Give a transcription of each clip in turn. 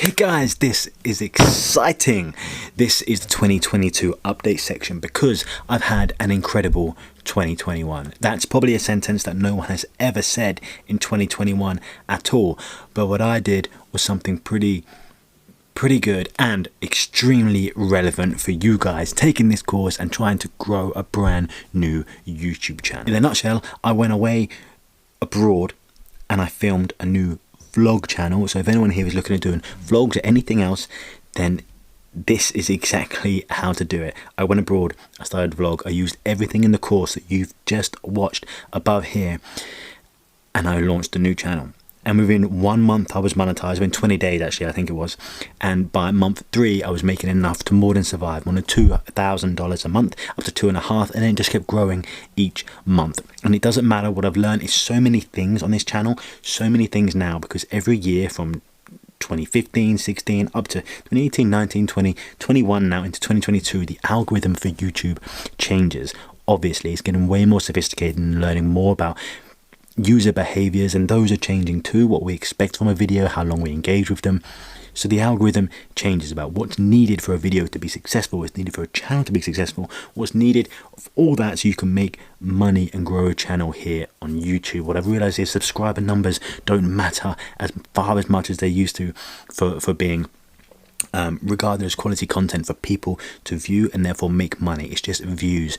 Hey guys, this is exciting. This is the 2022 update section because I've had an incredible 2021. That's probably a sentence that no one has ever said in 2021 at all. But what I did was something pretty good and extremely relevant for you guys taking this course and trying to grow a brand new YouTube channel. In a nutshell, I went away abroad and I filmed a new vlog channel. So if anyone here is looking at doing vlogs or anything else, then this is exactly how to do it. I went abroad, I started a vlog, I used everything in the course that you've just watched above here, and I launched a new channel. And within 1 month I was monetized, within 20 days actually I think it was, and by month 3 I was making enough to more than survive on $2,000 a month, up to 2.5, and then it just kept growing each month. And it doesn't matter what I've learned, it's so many things on this channel, so many things now, because every year from 2015, 16 up to 2018, 19, 20, 21 now into 2022, the algorithm for YouTube changes. Obviously it's getting way more sophisticated and learning more about user behaviors, and those are changing too, what we expect from a video, how long we engage with them. So the algorithm changes about what's needed for a video to be successful, what's needed for a channel to be successful, what's needed of all that, so you can make money and grow a channel here on YouTube. What I've realized is subscriber numbers don't matter as much as they used to for being regarded as quality content for people to view and therefore make money. It's just views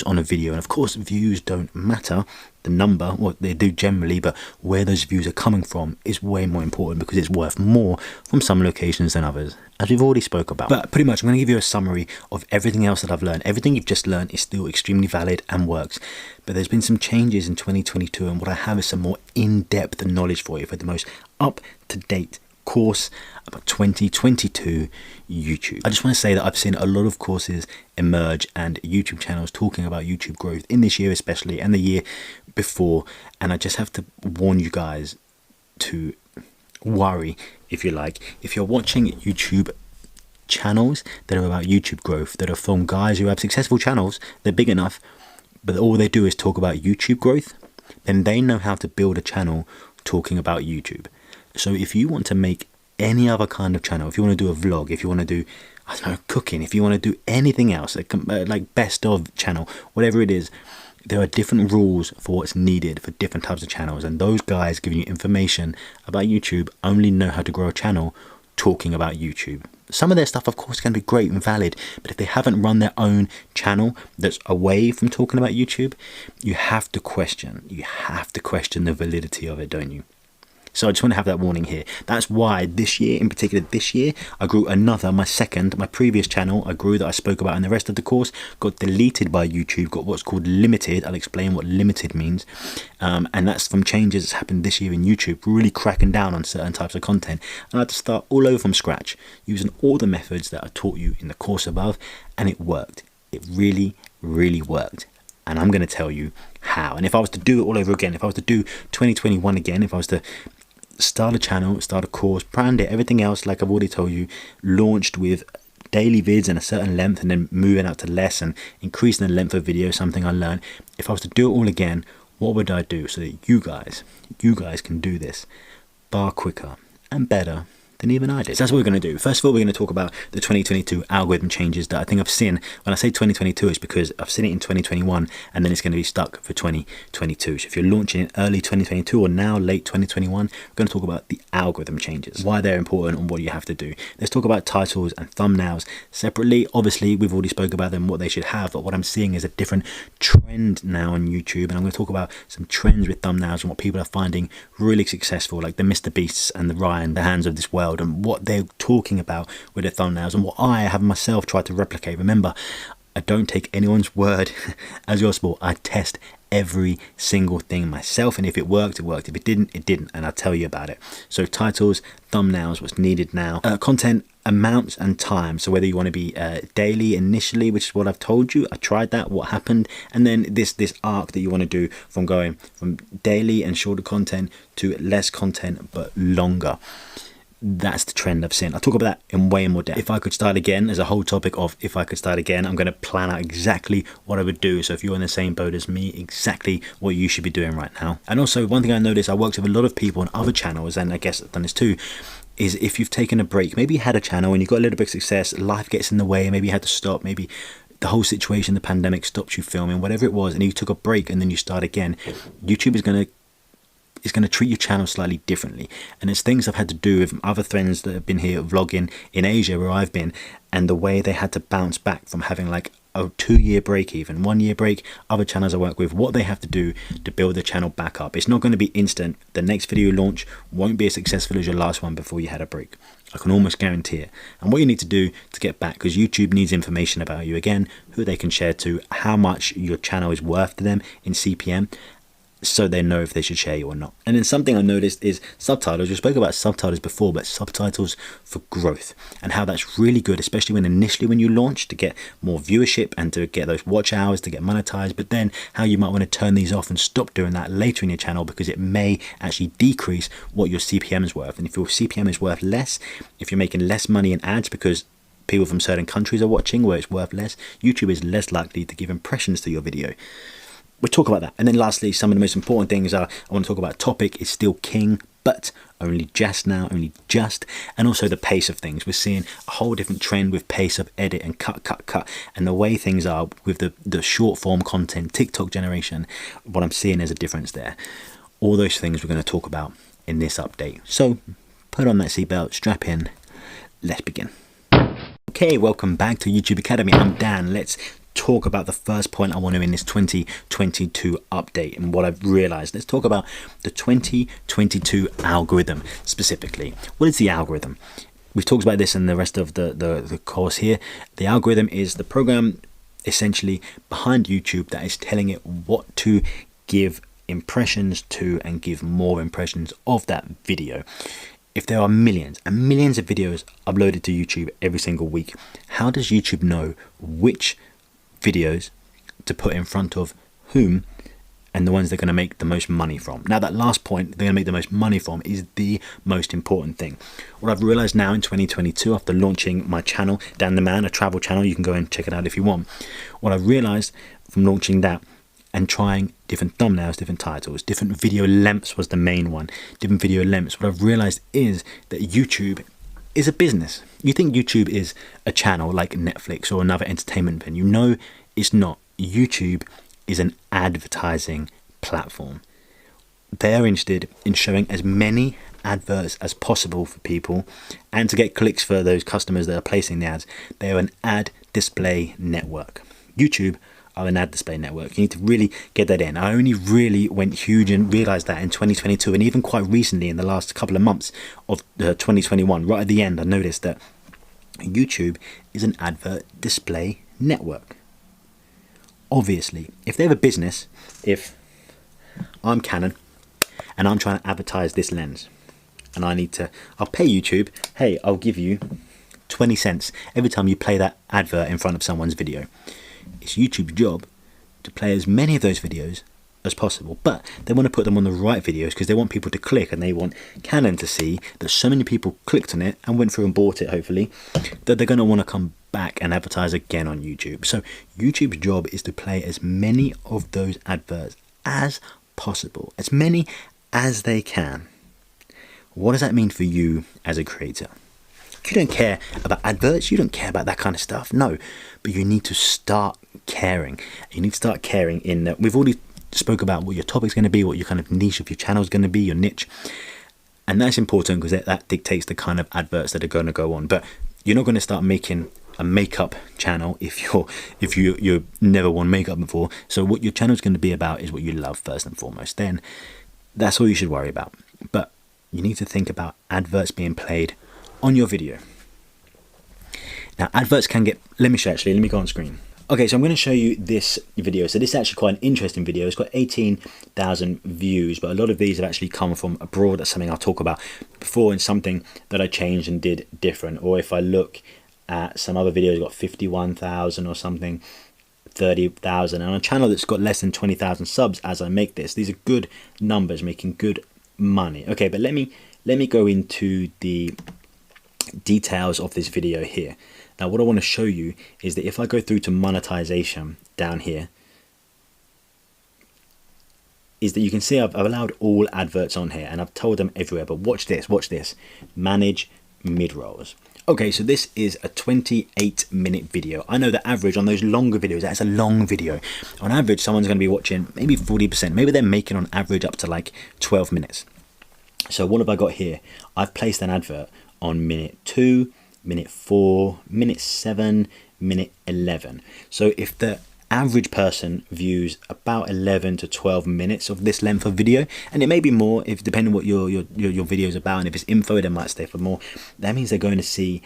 on a video, and of course views don't matter, the number, what they do generally, but where those views are coming from is way more important, because it's worth more from some locations than others, as we've already spoke about. But pretty much I'm going to give you a summary of everything else that I've learned. Everything you've just learned is still extremely valid and works, but there's been some changes in 2022, and what I have is some more in-depth knowledge for you for the most up-to-date course about 2022 YouTube. I just want to say that I've seen a lot of courses emerge and YouTube channels talking about YouTube growth in this year especially, and the year before, and I just have to warn you guys to worry, if you like, if you're watching YouTube channels that are about YouTube growth, that are from guys who have successful channels, they're big enough, but all they do is talk about YouTube growth, then they know how to build a channel talking about YouTube. So if you want to make any other kind of channel, if you want to do a vlog, if you want to do, I don't know, cooking, if you want to do anything else, like best of channel, whatever it is, there are different rules for what's needed for different types of channels. And those guys giving you information about YouTube only know how to grow a channel talking about YouTube. Some of their stuff, of course, can be great and valid, but if they haven't run their own channel that's away from talking about YouTube, you have to question the validity of it, don't you? So I just want to have that warning here. That's why this year, in particular this year, I grew my previous channel I grew that I spoke about in the rest of the course, got deleted by YouTube, got what's called limited. I'll explain what limited means. And that's from changes that's happened this year in YouTube, really cracking down on certain types of content. And I had to start all over from scratch, using all the methods that I taught you in the course above, and it worked. It really, really worked. And I'm going to tell you how. And if I was to do it all over again, if I was to do 2021 again, if I was to start a channel, start a course, brand it, everything else like I've already told you, launched with daily vids in a certain length and then moving out to less and increasing the length of video, something I learned. If I was to do it all again, what would I do so that you guys can do this far quicker and better than even I did? So that's what we're going to do. First of all, we're going to talk about the 2022 algorithm changes that I think I've seen. When I say 2022, it's because I've seen it in 2021 and then it's going to be stuck for 2022. So if you're launching in early 2022 or now late 2021, we're going to talk about the algorithm changes, why they're important and what you have to do. Let's talk about titles and thumbnails separately. Obviously, we've already spoke about them, what they should have, but what I'm seeing is a different trend now on YouTube, and I'm going to talk about some trends with thumbnails and what people are finding really successful, like the Mr. Beasts and the Ryan, the Hands of this world, and what they're talking about with their thumbnails, and what I have myself tried to replicate. Remember, I don't take anyone's word as gospel. I test every single thing myself, and if it worked, it worked. If it didn't, it didn't, and I'll tell you about it. So titles, thumbnails, what's needed now, content amounts and time. So whether you want to be daily initially, which is what I've told you, I tried that, what happened, and then this arc that you want to do from going from daily and shorter content to less content but longer. That's the trend I've seen. I'll talk about that in way more depth. If I could start again, there's a whole topic of if I could start again. I'm going to plan out exactly what I would do. So if you're in the same boat as me, exactly what you should be doing right now. And also, one thing I noticed, I worked with a lot of people on other channels, and I guess I've done this too, is if you've taken a break, maybe you had a channel and you got a little bit of success, life gets in the way, maybe you had to stop, maybe the whole situation, the pandemic stopped you filming, whatever it was, and you took a break and then you start again. YouTube is going to treat your channel slightly differently. And it's things I've had to do with other friends that have been here vlogging in Asia where I've been, and the way they had to bounce back from having like a 2-year break, even 1-year break. Other channels I work with, what they have to do to build the channel back up. It's not going to be instant. The next video you launch won't be as successful as your last one before you had a break. I can almost guarantee it. And what you need to do to get back, because YouTube needs information about you, again, who they can share to, how much your channel is worth to them in CPM, so they know if they should share you or not. And then something I noticed is subtitles. We spoke about subtitles before, but subtitles for growth, and how that's really good, especially when initially when you launch, to get more viewership and to get those watch hours, to get monetized. But then how you might want to turn these off and stop doing that later in your channel, because it may actually decrease what your CPM is worth. And if your CPM is worth less, if you're making less money in ads because people from certain countries are watching where it's worth less, YouTube is less likely to give impressions to your video. We'll talk about that. And then lastly, some of the most important things are, I want to talk about topic is still king, but only just now, and also the pace of things. We're seeing a whole different trend with pace of edit and cut, and the way things are with the short form content, TikTok generation. What I'm seeing is a difference there. All those things we're going to talk about in this update. So put on that seatbelt, strap in, let's begin. Okay, welcome back to YouTube Academy. I'm Dan. Let's talk about the first point I want to in this 2022 update and what I've realized. Let's talk about the 2022 algorithm specifically. What is the algorithm? We've talked about this in the rest of the course here. The algorithm is the program essentially behind YouTube that is telling it what to give impressions to and give more impressions of that video. If there are millions and millions of videos uploaded to YouTube every single week, how does YouTube know which videos to put in front of whom and the ones they're going to make the most money from? Now, that last point, they're going to make the most money from, is the most important thing. What I've realized now in 2022, after launching my channel, Dan the Man, a travel channel, you can go and check it out if you want. What I've realized from launching that and trying different thumbnails, different titles, different video lengths was the main one, different video lengths. What I've realized is that YouTube is a business. You think YouTube is a channel like Netflix or another entertainment venue. No, it's not. YouTube is an advertising platform. They're interested in showing as many adverts as possible for people and to get clicks for those customers that are placing the ads. They are an ad display network. YouTube are an ad display network. You need to really get that in. I only really went huge and realized that in 2022, and even quite recently in the last couple of months of 2021, right at the end, I noticed that YouTube is an advert display network. Obviously, if they have a business, if I'm Canon and I'm trying to advertise this lens and I'll pay YouTube, hey, I'll give you 20 cents every time you play that advert in front of someone's video. It's YouTube's job to play as many of those videos as possible, but they want to put them on the right videos because they want people to click, and they want Canon to see that so many people clicked on it and went through and bought it, hopefully, that they're going to want to come back and advertise again on YouTube. So YouTube's job is to play as many of those adverts as possible, as many as they can. What does that mean for you as a creator? You don't care about adverts, you don't care about that kind of stuff, no, but you need to start caring. You need to start caring in that we've already spoke about what your topic's going to be, what your kind of niche of your channel is going to be, your niche, and that's important because that dictates the kind of adverts that are going to go on. But you're not going to start making a makeup channel if you never worn makeup before. So what your channel is going to be about is what you love first and foremost. Then that's all you should worry about. But you need to think about adverts being played on your video. Now, adverts can get, let me go on screen. Okay, so I'm going to show you this video. So this is actually quite an interesting video. It's got 18,000 views, but a lot of these have actually come from abroad. That's something I'll talk about before, and something that I changed and did different. Or if I look at some other videos, got 51,000 or something, 30,000, and on a channel that's got less than 20,000 subs as I make this. These are good numbers, making good money. Okay, but let me go into the details of this video here. Now, what I want to show you is that if I go through to monetization down here, is that you can see I've allowed all adverts on here and I've told them everywhere, but watch this, manage mid-rolls. Okay, so this is a 28-minute video. I know the average on those longer videos, that's a long video. On average, someone's going to be watching maybe 40%. Maybe they're making on average up to like 12 minutes. So what have I got here? I've placed an advert on minute 2, minute 4, minute 7, minute 11. So if the average person views about 11 to 12 minutes of this length of video, and it may be more if depending on what your video is about, and if it's info they might stay for more. That means they're going to see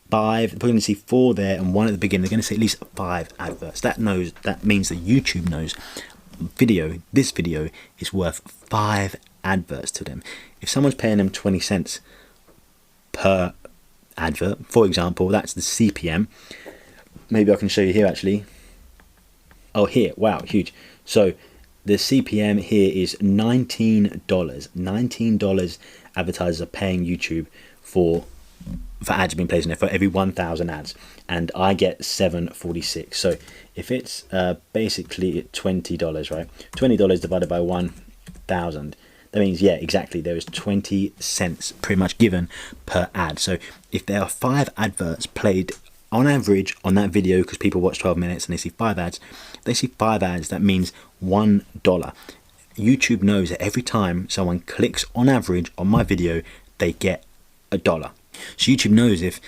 5, they're going to see 4 there and 1 at the beginning. They're going to see at least 5 adverts. That means that YouTube knows this video is worth 5 adverts to them. If someone's paying them 20 cents per advert, for example, that's the CPM. Maybe I can show you here actually. Oh, here, wow, huge. So the CPM here is $19. $19 advertisers are paying YouTube for ads being placed in there for every 1,000 ads, and I get $7.46. So if it's basically $20, right? $20 divided by 1,000. That means, yeah, exactly, there is 20 cents pretty much given per ad. So if there are 5 adverts played on average on that video, because people watch 12 minutes and they see 5 ads, they see 5 ads, that means $1. YouTube knows that every time someone clicks on average on my video, they get $1. So YouTube knows if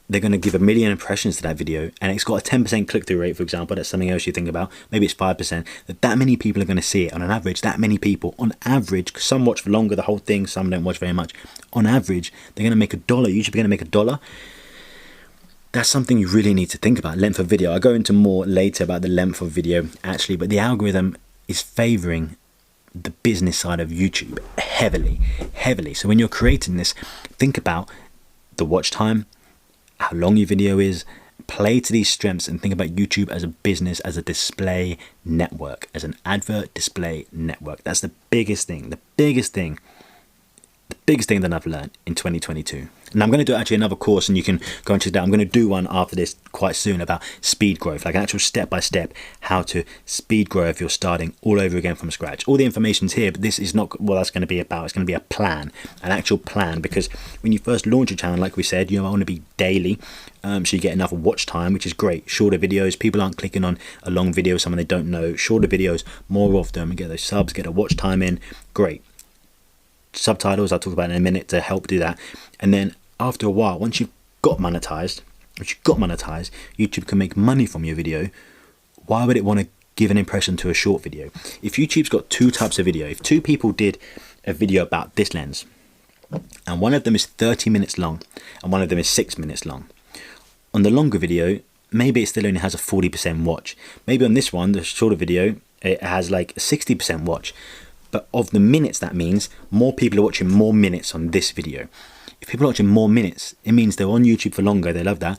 they're going to give 1 million impressions to that video and it's got a 10% click-through rate, for example, that's something else you think about, maybe it's 5%, that many people are going to see it on an average. That many people on average, some watch for longer, the whole thing, some don't watch very much. On average, they're going to make $1. YouTube are going to make $1. That's something you really need to think about, length of video. I'll go into more later about the length of video actually, but the algorithm is favoring the business side of YouTube heavily. So when you're creating this, think about the watch time, how long your video is, play to these strengths and think about YouTube as a business, as a display network, as an advert display network. That's the biggest thing that I've learned in 2022. And I'm going to do actually another course, and you can go and check that. I'm going to do one after this quite soon about speed growth, like an actual step-by-step how to speed grow if you're starting all over again from scratch. All the information's here, but this is not what that's going to be about. It's going to be a plan, an actual plan, because when you first launch a channel, like we said, you want to be daily, so you get enough watch time, which is great. Shorter videos, people aren't clicking on a long video, someone they don't know. Shorter videos, more of them, get those subs, get a watch time in, great. Subtitles I'll talk about in a minute to help do that. And then after a while, once you've got monetized, YouTube can make money from your video. Why would it want to give an impression to a short video? If YouTube's got 2 types of video, if 2 people did a video about this lens and one of them is 30 minutes long and one of them is 6 minutes long, on the longer video maybe it still only has a 40% watch. Maybe on this one, the shorter video, it has like a 60% watch. But of the minutes, that means more people are watching more minutes on this video. If people are watching more minutes, it means they're on YouTube for longer, they love that,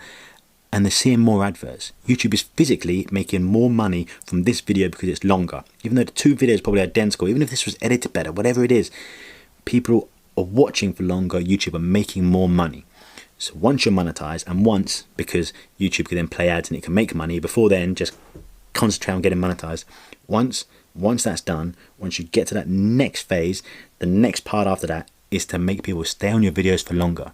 and they're seeing more adverts. YouTube is physically making more money from this video because it's longer. Even though the 2 videos are probably identical, even if this was edited better, whatever it is, people are watching for longer, YouTube are making more money. So once you're monetized, and once, because YouTube can then play ads and it can make money, before then just concentrate on getting monetized. Once that's done, once you get to that next phase, the next part after that is to make people stay on your videos for longer.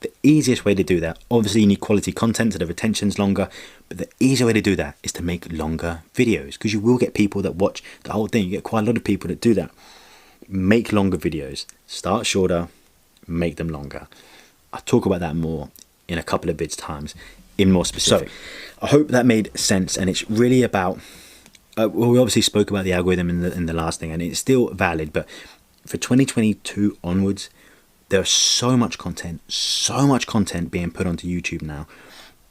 The easiest way to do that, obviously you need quality content so the retention's longer, but the easier way to do that is to make longer videos, because you will get people that watch the whole thing. You get quite a lot of people that do that. Make longer videos. Start shorter, make them longer. I'll talk about that more in a couple of vids times in more specific. So I hope that made sense, and it's really about well, we obviously spoke about the algorithm in the last thing, and it's still valid, but for 2022 onwards, there's so much content being put onto YouTube now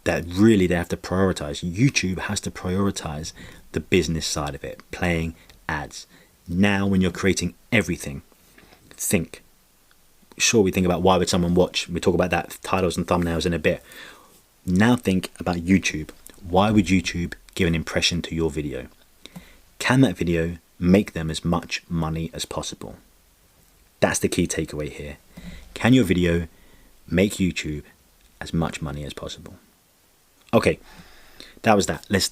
that really they have to prioritize. YouTube has to prioritize the business side of it, playing ads. Now, when you're creating everything, think. Sure, we think about why would someone watch. We talk about that, titles and thumbnails in a bit. Now think about YouTube. Why would YouTube give an impression to your video? Can that video make them as much money as possible? That's the key takeaway here. Can your video make YouTube as much money as possible? Okay, that was that. Let's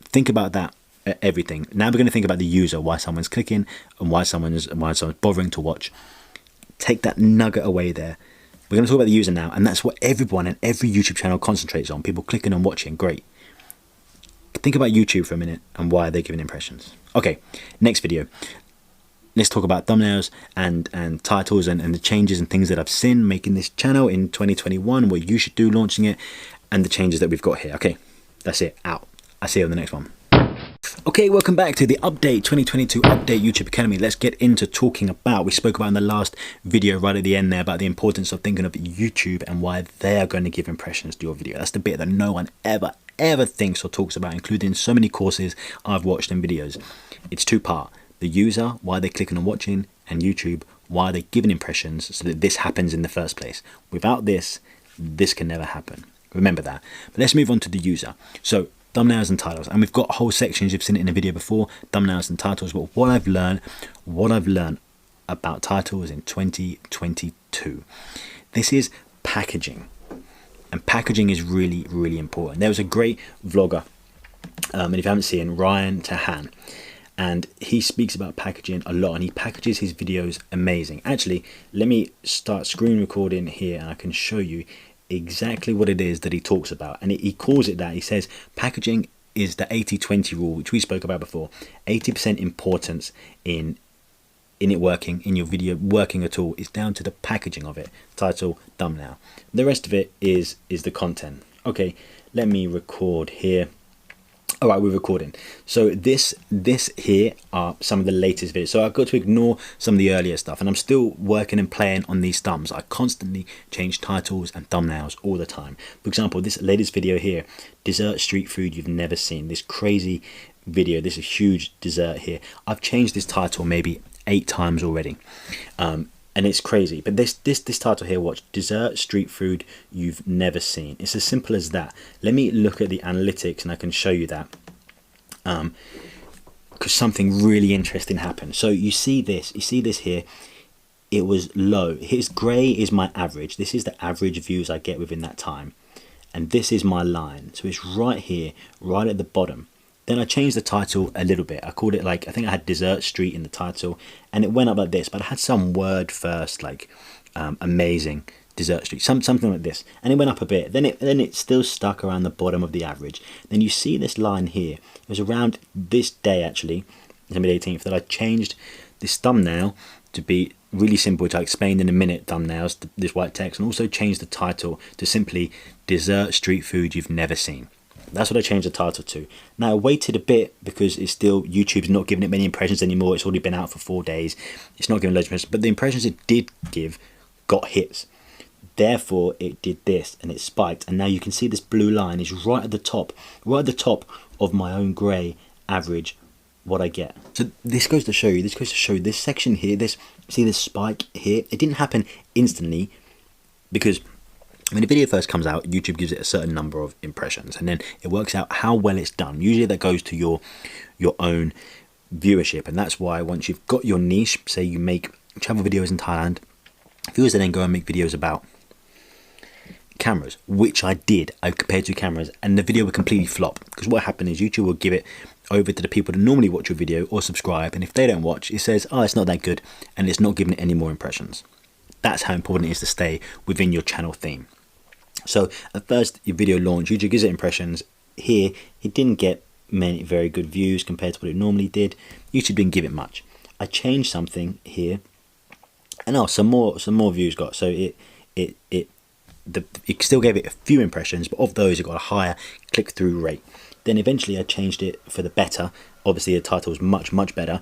think about that everything. Now we're going to think about the user, why someone's clicking and why someone's bothering to watch. Take that nugget away there. We're going to talk about the user now, and that's what everyone and every YouTube channel concentrates on. People clicking and watching, great. Think about YouTube for a minute and why they're giving impressions. Okay, next video. Let's talk about thumbnails and titles and the changes and things that I've seen making this channel in 2021, what you should do launching it, and the changes that we've got here. Okay, that's it, out. I'll see you on the next one. Okay, welcome back to the update 2022 update YouTube Academy. Let's get into talking about, we spoke about in the last video right at the end there about the importance of thinking of YouTube and why they are going to give impressions to your video. That's the bit that no one ever thinks or talks about, including so many courses I've watched and videos. It's two-part: the user, why they're clicking and watching, and YouTube, why they're giving impressions so that this happens in the first place. Without this, this can never happen. Remember that. But let's move on to the user. So thumbnails and titles, and we've got whole sections, you've seen it in a video before, thumbnails and titles. But what I've learned about titles in 2022, this is packaging, and packaging is really important. There was a great vlogger, and if you haven't seen, Ryan Tahan, and he speaks about packaging a lot, and he packages his videos amazing. Actually, let me start screen recording here and I can show you exactly what it is that he talks about. And he calls it that. He says packaging is the 80-20 rule, which we spoke about before. 80% importance in it working, in your video working at all, is down to the packaging of it: title, thumbnail. The rest of it is the content. Okay, let me record here. All right, we're recording. So this here are some of the latest videos. So I've got to ignore some of the earlier stuff, and I'm still working and playing on these thumbs. I constantly change titles and thumbnails all the time. For example, this latest video here, dessert street food you've never seen. This crazy video, this is huge dessert here. I've changed this title maybe 8 times already. And it's crazy, but this title here, watch, dessert street food you've never seen. It's as simple as that. Let me look at the analytics and I can show you that, because something really interesting happened. So you see this here, it was low. Here's grey is my average. This is the average views I get within that time, and this is my line. So it's right here, right at the bottom. Then I changed the title a little bit. I called it, like, I think I had dessert street in the title, and it went up like this, but I had some word first, like amazing dessert street, something like this, and it went up a bit. Then it still stuck around the bottom of the average. Then you see this line here. It was around this day, actually, December 18th, that I changed this thumbnail to be really simple, which I explained in a minute, thumbnails, this white text, and also changed the title to simply dessert street food you've never seen. That's what I changed the title to. Now I waited a bit because it's still, YouTube's not giving it many impressions anymore. It's already been out for 4 days. It's not giving loads of impressions, but the impressions it did give got hits. Therefore it did this and it spiked, and now you can see this blue line is right at the top of my own grey average, what I get. So this goes to show you, this section here, see this spike here, it didn't happen instantly, because when a video first comes out, YouTube gives it a certain number of impressions, and then it works out how well it's done. Usually that goes to your own viewership, and that's why once you've got your niche, say you make travel videos in Thailand, viewers then go and make videos about cameras, which I did. I compared 2 cameras, and the video would completely flop, because what happened is YouTube will give it over to the people that normally watch your video or subscribe, and if they don't watch, it says, oh, it's not that good, and it's not giving it any more impressions. That's how important it is to stay within your channel theme. So at first, your video launch, YouTube gives it impressions. Here, it didn't get many very good views compared to what it normally did. YouTube didn't give it much. I changed something here, and some more views got. So it still gave it a few impressions, but of those, it got a higher click-through rate. Then eventually, I changed it for the better. Obviously, the title was much better.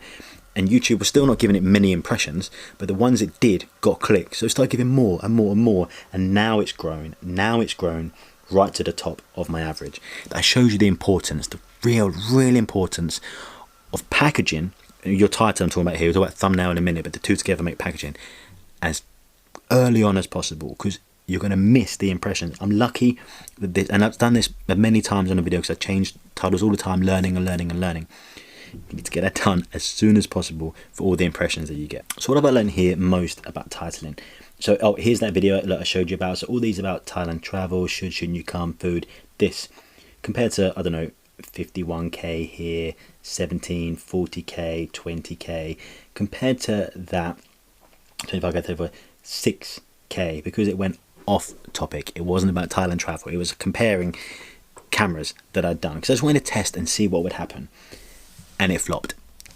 And YouTube was still not giving it many impressions, but the ones it did got clicks. So it started giving more and more, and now it's growing. Now it's grown right to the top of my average. That shows you the importance, the real importance of packaging. Your title I'm talking about here, we'll talk about thumbnail in a minute, but the two together make packaging as early on as possible, because you're going to miss the impressions. I'm lucky that this, and I've done this many times on a video, because I change titles all the time, learning. You need to get that done as soon as possible for all the impressions that you get. So what have I learned here most about titling? So here's that video that I showed you about. So all these about Thailand travel, shouldn't you come, food, this, compared to, I don't know, 51k here, 17, 40k, 20k, compared to that 25k, 34, 6k, because it went off topic. It wasn't about Thailand travel. It was comparing cameras that I'd done, because I just wanted to test and see what would happen, and it flopped.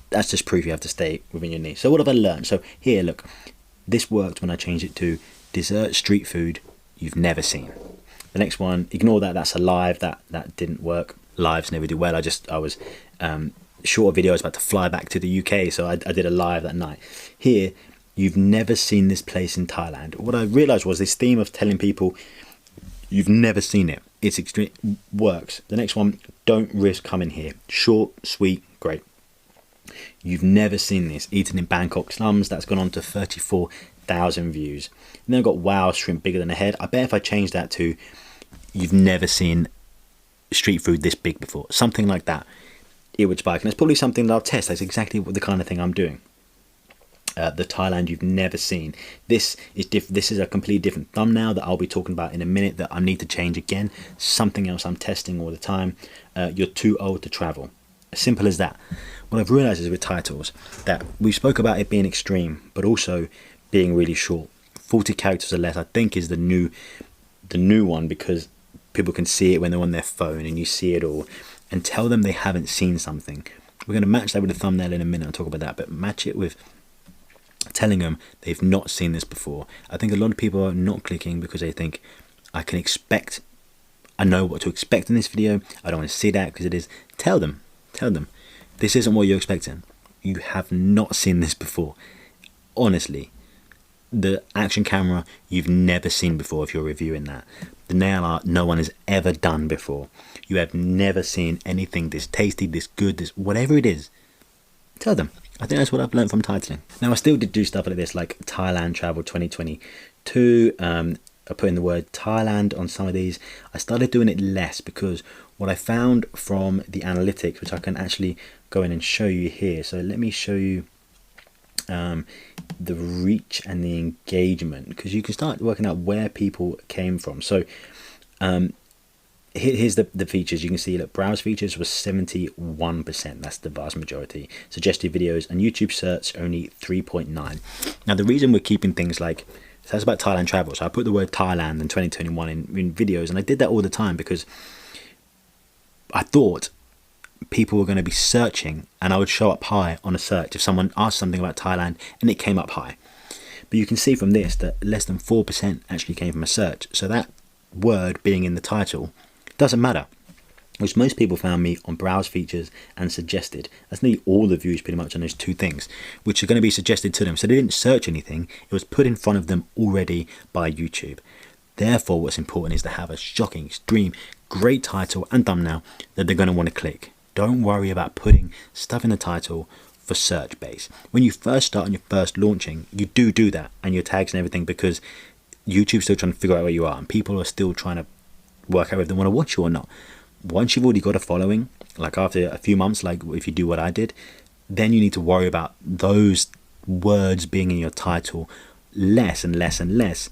That's just proof you have to stay within your niche. So what have I learned? So here, look, this worked when I changed it to dessert street food you've never seen. The next one, ignore that, that's a live, that didn't work. Lives never do well. I was short video. I was about to fly back to the UK, so I did a live that night. Here, you've never seen this place in Thailand. What I realized was this theme of telling people you've never seen it. It's extreme, works. The next one, don't risk coming here. Short, sweet, great. You've never seen this. Eaten in Bangkok slums. That's gone on to 34,000 views. And then I've got wow, shrimp bigger than a head. I bet if I change that to you've never seen street food this big before, something like that, it would spike. And it's probably something that I'll test. That's exactly the kind of thing I'm doing. The Thailand you've never seen. This is a completely different thumbnail that I'll be talking about in a minute that I need to change again. Something else I'm testing all the time. You're too old to travel. As simple as that. What I've realized is with titles that we spoke about it being extreme, but also being really short. 40 characters or less, I think, is the new one, because people can see it when they're on their phone and you see it all. And tell them they haven't seen something. We're going to match that with a thumbnail in a minute. I'll talk about that, but match it with telling them they've not seen this before. I think a lot of people are not clicking because they think I know what to expect in this video. I don't want to see that because it is. Tell them, this isn't what you're expecting. You have not seen this before. Honestly, the action camera you've never seen before if you're reviewing that. The nail art no one has ever done before. You have never seen anything this tasty, this good, this whatever it is. Tell them. I think that's what I've learned from titling. Now, I still did do stuff like this, like Thailand Travel 2022. I put in the word Thailand on some of these. I started doing it less because what I found from the analytics, which I can actually go in and show you here. So let me show you the reach and the engagement, because you can start working out where people came from. So here's the features. You can see that browse features was 71%. That's the vast majority. Suggested videos and YouTube search only 3.9. Now the reason we're keeping things like, so that's about Thailand travel. So I put the word Thailand in 2021 in videos, and I did that all the time because I thought people were going to be searching and I would show up high on a search if someone asked something about Thailand and it came up high. But you can see from this that less than 4% actually came from a search. So that word being in the title doesn't matter, which most people found me on browse features and suggested. That's nearly all the views pretty much on those two things, which are going to be suggested to them. So they didn't search anything. It was put in front of them already by YouTube. Therefore, what's important is to have a shocking, extreme, great title and thumbnail that they're going to want to click. Don't worry about putting stuff in the title for search base. When you first start and you're first launching, you do that, and your tags and everything, because YouTube's still trying to figure out where you are and people are still trying to work out if they want to watch you or not. Once you've already got a following, like after a few months, like if you do what I did, then you need to worry about those words being in your title less and less and less,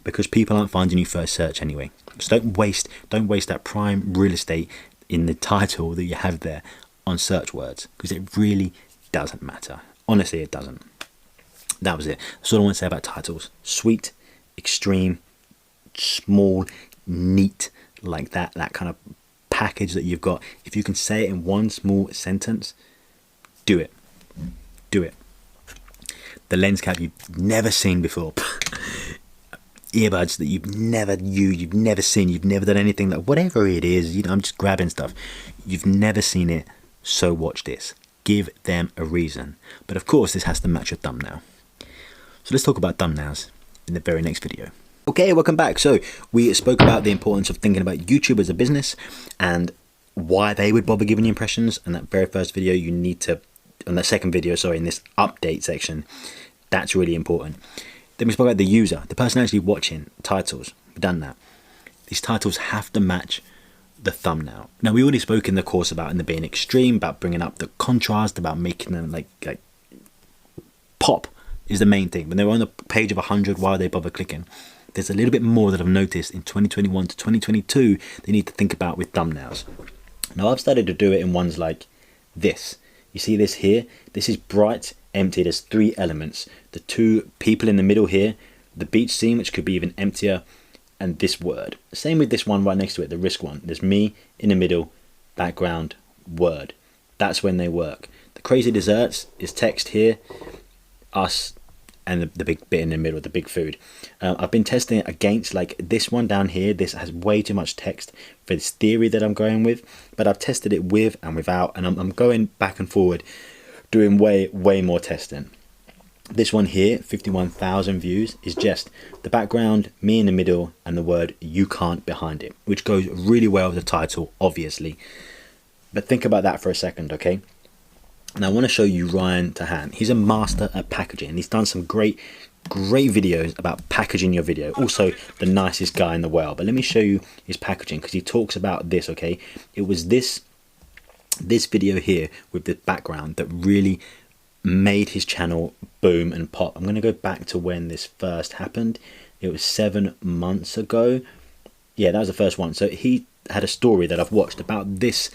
because people aren't finding you first search anyway. So don't waste that prime real estate in the title that you have there on search words, because it really doesn't matter. Honestly, it doesn't. That was it. That's all I want to say about titles. Sweet, extreme, small, neat, like that kind of package that you've got. If you can say it in one small sentence, do it. The lens cap you've never seen before. Earbuds that you've never used, you've never seen, you've never done anything, like whatever it is, I'm just grabbing stuff. You've never seen it, so watch this. Give them a reason. But of course, this has to match your thumbnail. So let's talk about thumbnails in the very next video. Okay, welcome back. So we spoke about the importance of thinking about YouTube as a business and why they would bother giving you impressions. And that very first video, you need to, on the second video, sorry, in this update section, that's really important. Then we spoke about the user, the person actually watching titles. We've done that. These titles have to match the thumbnail. Now, we already spoke in the course about them being extreme, about bringing up the contrast, about making them like pop is the main thing. When they're on the page of 100, why they bother clicking? There's a little bit more that I've noticed in 2021 to 2022 they need to think about with thumbnails. Now I've started to do it in ones like this. You see this here? This is bright, empty. There's 3 elements. The 2 people in the middle here, the beach scene, which could be even emptier, and this word. Same with this one right next to it, the risk one. There's me in the middle, background, word. That's when they work. The crazy desserts is text here, us, and the big bit in the middle, the big food. I've been testing it against like this one down here. This has way too much text for this theory that I'm going with, but I've tested it with and without, and I'm going back and forward, doing way more testing. This one here, 51,000 views, is just the background, me in the middle, and the word "you can't" behind it, which goes really well with the title, obviously. But think about that for a second, okay? And I want to show you Ryan Tahan. He's a master at packaging, and he's done some great videos about packaging your video. Also the nicest guy in the world. But let me show you his packaging, because he talks about this, okay? It was this video here with the background that really made his channel boom and pop. I'm going to go back to when this first happened. It was 7 months ago. Yeah, that was the first one. So he had a story that I've watched about this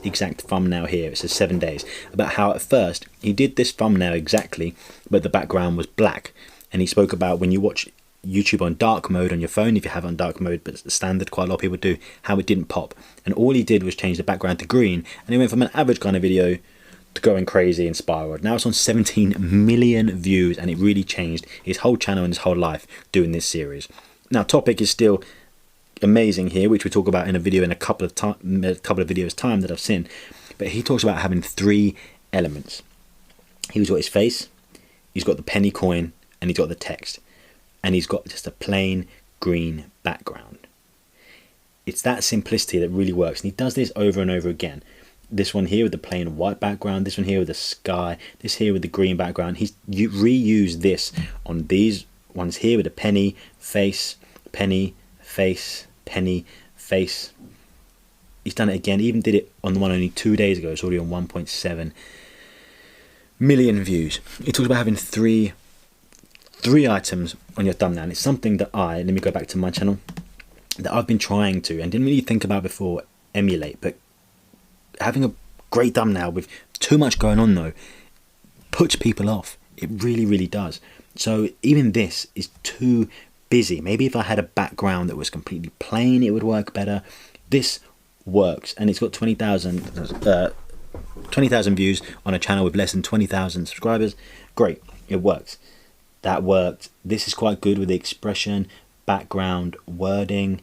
exact thumbnail here. It says 7 days, about how at first he did this thumbnail exactly, but the background was black. And he spoke about when you watch YouTube on dark mode on your phone, if you have it on dark mode, but it's standard, quite a lot of people do, how it didn't pop. And all he did was change the background to green, and he went from an average kind of video to going crazy and spiraled. Now it's on 17 million views, and it really changed his whole channel and his whole life doing this series. Now topic is still amazing here, which we talk about in a video in a couple of videos time that I've seen, but he talks about having 3 elements. He's got his face, he's got the penny coin, and he's got the text, and he's got just a plain green background. It's that simplicity that really works, and he does this over and over again. This one here with the plain white background, this one here with the sky, this here with the green background. He's reused this on these ones here with the penny, face, penny, face, penny, face. He's done it again. He even did it on the one only 2 days ago. It's already on 1.7 million views. He talks about having three items on your thumbnail. And it's something that let me go back to my channel, that I've been trying to and didn't really think about before, emulate. But having a great thumbnail with too much going on though puts people off. It really does. So even this is too busy. Maybe if I had a background that was completely plain, it would work better. This works, and it's got 20,000 views on a channel with less than 20,000 subscribers. Great, it works. That worked. This is quite good with the expression, background, wording.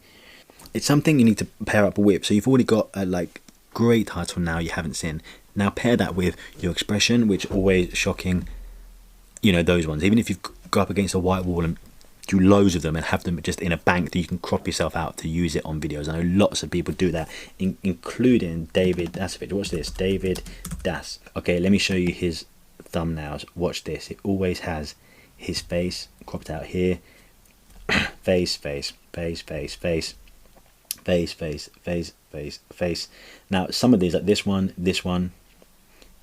It's something you need to pair up with. So you've already got a great title now you haven't seen. Now pair that with your expression, which always shocking. You know, those ones. Even if you go up against a white wall and do loads of them and have them just in a bank that you can crop yourself out to use it on videos. I know lots of people do that, including David Dasovich. Watch this, David Das. Okay, let me show you his thumbnails. Watch this. It always has his face cropped out here. face, face, face, face, face, face, face, face, face, face. Now some of these, like this one, this one,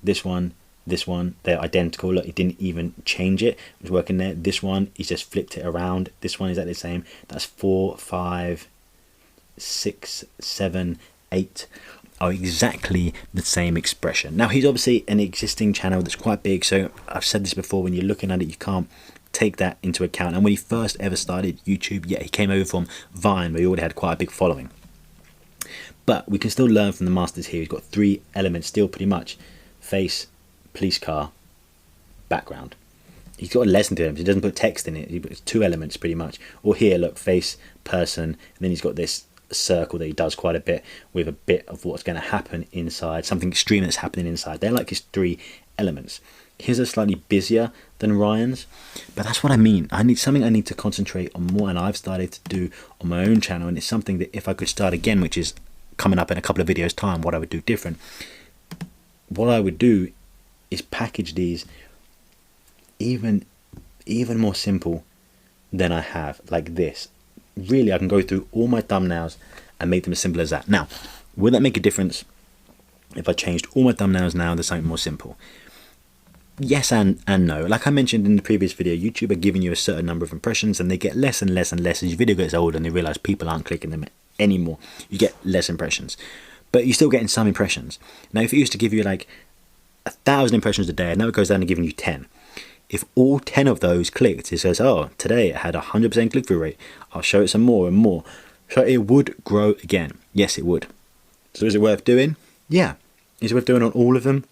this one, this one, they're identical. Look, he didn't even change it. It was working there. This one, he's just flipped it around. This one is exactly the same. That's 4, 5, 6, 7, 8 are exactly the same expression. Now he's obviously an existing channel that's quite big, so I've said this before, when you're looking at it, you can't take that into account. And when he first ever started YouTube, yeah, he came over from Vine, where he already had quite a big following. But we can still learn from the masters here. He's got 3 elements still, pretty much: face, police car, background. He's got a lesson to him. He doesn't put text in it. He puts 2 elements pretty much. Or here, look, face, person, and then he's got this circle that he does quite a bit with a bit of what's going to happen inside, something extreme that's happening inside. They're like his 3 elements. His are slightly busier than Ryan's, but that's what I mean. I need to concentrate on more, and I've started to do on my own channel, and it's something that if I could start again, which is coming up in a couple of videos time, what I would do different. What I would do is package these even more simple than I have, like this. Really, I can go through all my thumbnails and make them as simple as that. Now, would that make a difference if I changed all my thumbnails now to something more simple? Yes and no. Like I mentioned in the previous video, YouTube are giving you a certain number of impressions, and they get less and less and less as your video gets older, and they realize people aren't clicking them anymore. You get less impressions. but you're still getting some impressions. Now, if it used to give you like 1,000 impressions a day, and now it goes down to giving you 10. If all 10 of those clicked, it says, oh, today it had 100% click-through rate. I'll show it some more and more. So it would grow again. Yes, it would. So is it worth doing? Yeah. Is it worth doing on all of them?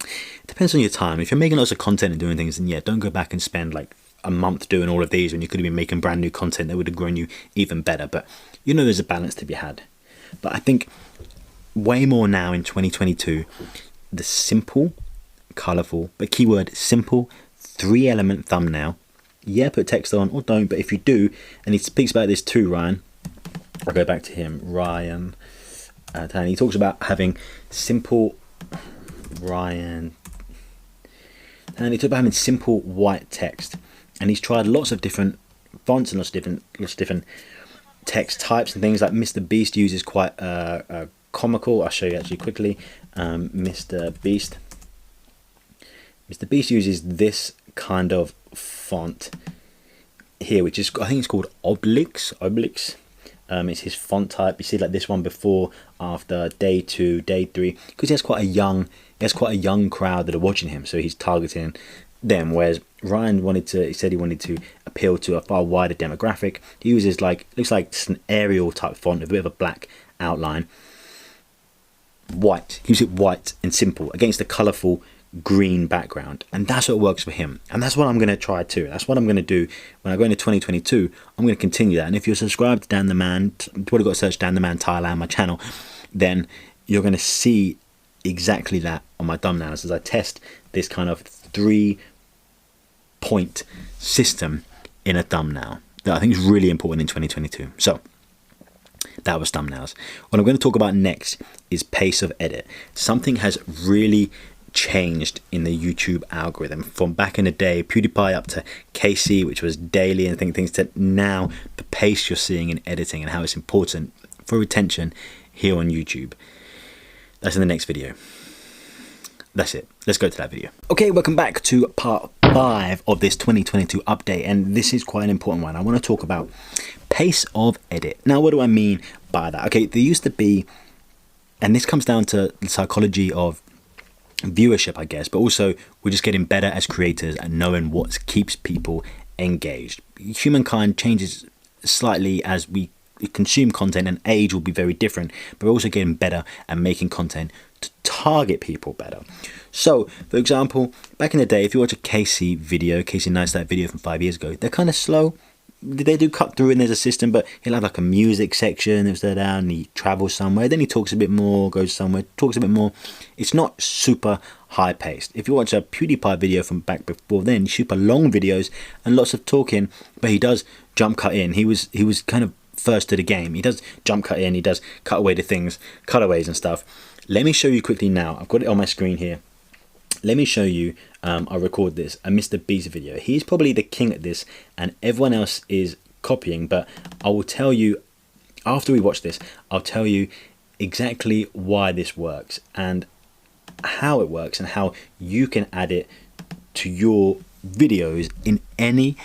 It depends on your time. If you're making lots of content and doing things, then yeah, don't go back and spend like a month doing all of these when you could have been making brand new content that would have grown you even better. But you know there's a balance to be had. But I think way more now in 2022, the simple, colourful, but keyword simple, 3-element thumbnail. Yeah, put text on or don't, but if you do, and he speaks about this too, Ryan. I'll go back to him, Ryan. And he talks about having simple, Ryan. And he talks about having simple white text. And he's tried lots of different fonts and lots of different text types and things. Like Mr. Beast uses quite comical. I'll show you actually quickly. Mr. Beast uses this kind of font here, which is, I think it's called Obelix. It's his font type. You see like this one before, after, day 2, day 3, because he has quite a young crowd that are watching him, so he's targeting them. Whereas Ryan he said he wanted to appeal to a far wider demographic. He uses looks like just an Arial type font with a bit of a black outline. White. He uses it white and simple against a colourful green background, and that's what works for him, and that's what I'm going to try too. That's what I'm going to do when I go into 2022. I'm going to continue that. And if you're subscribed to Dan the Man, you've probably got to search Dan the Man Thailand, my channel, then you're going to see exactly that on my thumbnails as I test this kind of 3-point system in a thumbnail that I think is really important in 2022. So that was thumbnails. What I'm going to talk about next is pace of edit. Something has really changed in the YouTube algorithm from back in the day, PewDiePie up to Casey, which was daily, and things to now the pace you're seeing in editing and how it's important for retention here on YouTube. That's in the next video. That's it. Let's go to that video. Okay, welcome back to part 5 of this 2022 update, and this is quite an important one. I want to talk about pace of edit. Now, what do I mean by that? Okay, there used to be, and this comes down to the psychology of viewership, I guess, but also we're just getting better as creators at knowing what keeps people engaged. Humankind changes slightly as we consume content, and age will be very different, but we're also getting better at making content to target people better. So, for example, back in the day, if you watch a Casey Neistat video from 5 years ago, they're kind of slow. They do cut through and there's a system, but he'll have like a music section if they're down, he travels somewhere, then he talks a bit more, goes somewhere, talks a bit more. It's not super high paced. If you watch a PewDiePie video from back before then, super long videos and lots of talking, but he does jump cut in. He was kind of first to the game. He does jump cut in, he does cut away to things, cutaways and stuff. Let me show you quickly now. I've got it on my screen here. Let me show you, I'll record this, a Mr. Beast video. He's probably the king at this and everyone else is copying, but I will tell you, after we watch this, I'll tell you exactly why this works and how it works and how you can add it to your videos in any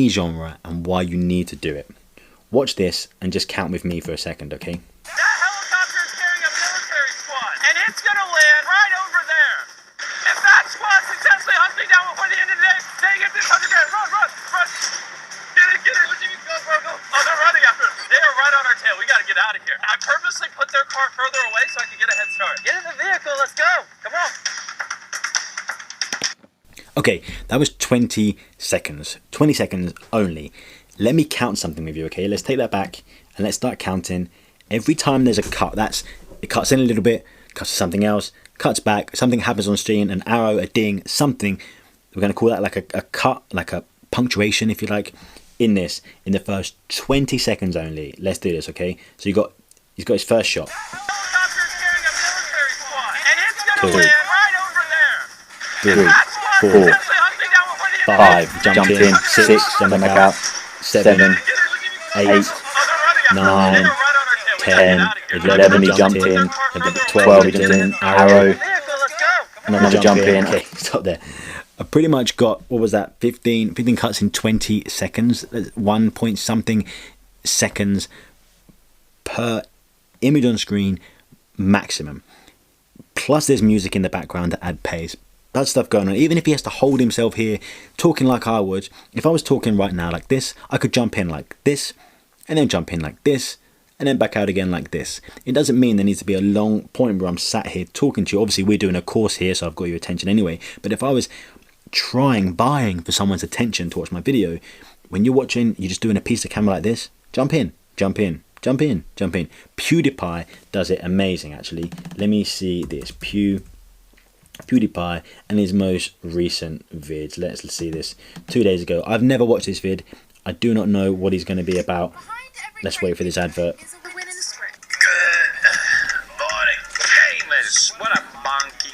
genre and why you need to do it. Watch this and just count with me for a second, okay? Out of here. I purposely put their car further away so I could get a head start. Get in the vehicle, let's go. Come on. Okay, that was 20 seconds. 20 seconds only. Let me count something with you, okay? Let's take that back and let's start counting. Every time there's a cut, it cuts in a little bit, cuts to something else, cuts back, something happens on screen, an arrow, a ding, something. We're going to call that like a cut, like a punctuation, if you like. In the first 20 seconds only. Let's do this, okay? So he's got his first shot. And it's gonna land right over there. 3, 4, 5, jump in, 6, jump back out, 7, 8, 9, 10, 11, he jumped in, 12, he jumped in, arrow, another jump in. Okay, stop there. I pretty much got, what was that, 15 cuts in 20 seconds, 1 point something seconds per image on screen, maximum. Plus there's music in the background to add pace. That stuff going on. Even if he has to hold himself here, talking like I would. If I was talking right now like this, I could jump in like this, and then jump in like this, and then back out again like this. It doesn't mean there needs to be a long point where I'm sat here talking to you. Obviously we're doing a course here, so I've got your attention anyway. But if I was buying for someone's attention to watch my video, when you're watching, you're just doing a piece of camera like this, jump in, jump in, jump in, jump in. PewDiePie does it amazing, actually. Let me see this. PewDiePie and his most recent vids. Let's see this. 2 days ago. I've never watched this vid. I do not know what he's going to be about. Let's wait for this advert. Good morning, gamers. What up, monkey?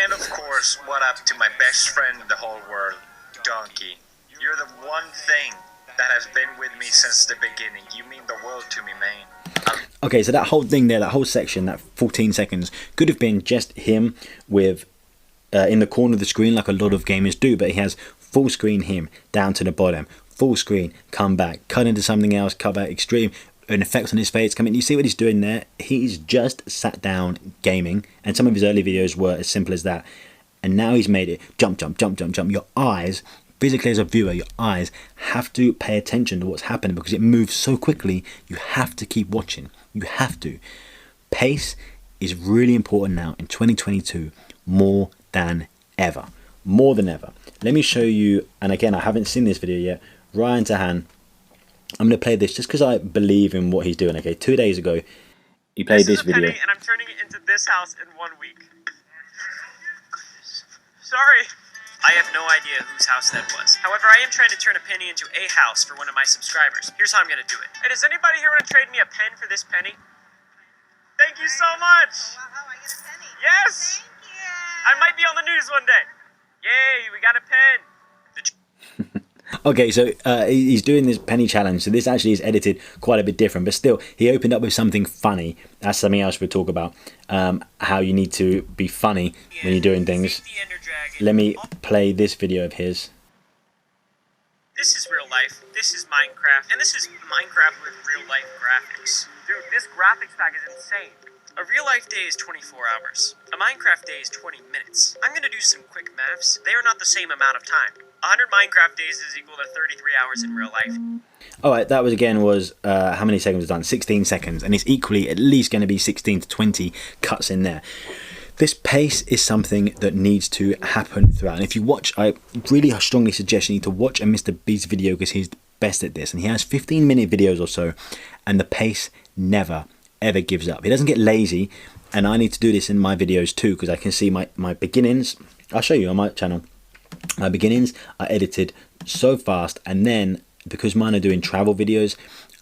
And of course, what up to my best friend in the whole world, Donkey. You're the one thing that has been with me since the beginning. You mean the world to me, man. Okay, so that whole thing there, that whole section, that 14 seconds, could have been just him with in the corner of the screen like a lot of gamers do, but he has full screen him down to the bottom, full screen, come back, cut into something else, cut back, extreme, an effects on his face coming. You see what he's doing there? He's just sat down gaming, and some of his early videos were as simple as that. And now he's made it jump, jump, jump, jump, jump. Your eyes, physically as a viewer, your eyes have to pay attention to what's happening because it moves so quickly. You have to keep watching. You have to. Pace is really important now in 2022 more than ever. More than ever. Let me show you, and again, I haven't seen this video yet. Ryan Tahan. I'm going to play this just because I believe in what he's doing. Okay, 2 days ago, he played this video. Penny, and I'm turning it into this house in 1 week. Sorry. I have no idea whose house that was. However, I am trying to turn a penny into a house for one of my subscribers. Here's how I'm going to do it. Hey, does anybody here want to trade me a pen for this penny? Thank you so much. Wow, I get a penny. Yes. Thank you. I might be on the news one day. Yay, we got a pen. Okay, so he's doing this penny challenge. So this actually is edited quite a bit different, but still, he opened up with something funny. That's something else we'll talk about. How you need to be funny when you're doing things. Let me play this video of his. This is real life. This is Minecraft. And this is Minecraft with real life graphics. Dude, this graphics pack is insane. A real life day is 24 hours. A Minecraft day is 20 minutes. I'm gonna do some quick maths. They are not the same amount of time. 100 Minecraft days is equal to 33 hours in real life. Alright, that was how many seconds was done? 16 seconds. And it's equally at least going to be 16 to 20 cuts in there. This pace is something that needs to happen throughout. And if you watch, I really strongly suggest you need to watch a Mr. Beast video because he's best at this. And he has 15-minute videos or so. And the pace never, ever gives up. He doesn't get lazy. And I need to do this in my videos too because I can see my beginnings. I'll show you on my channel. My beginnings are edited so fast, and then because mine are doing travel videos,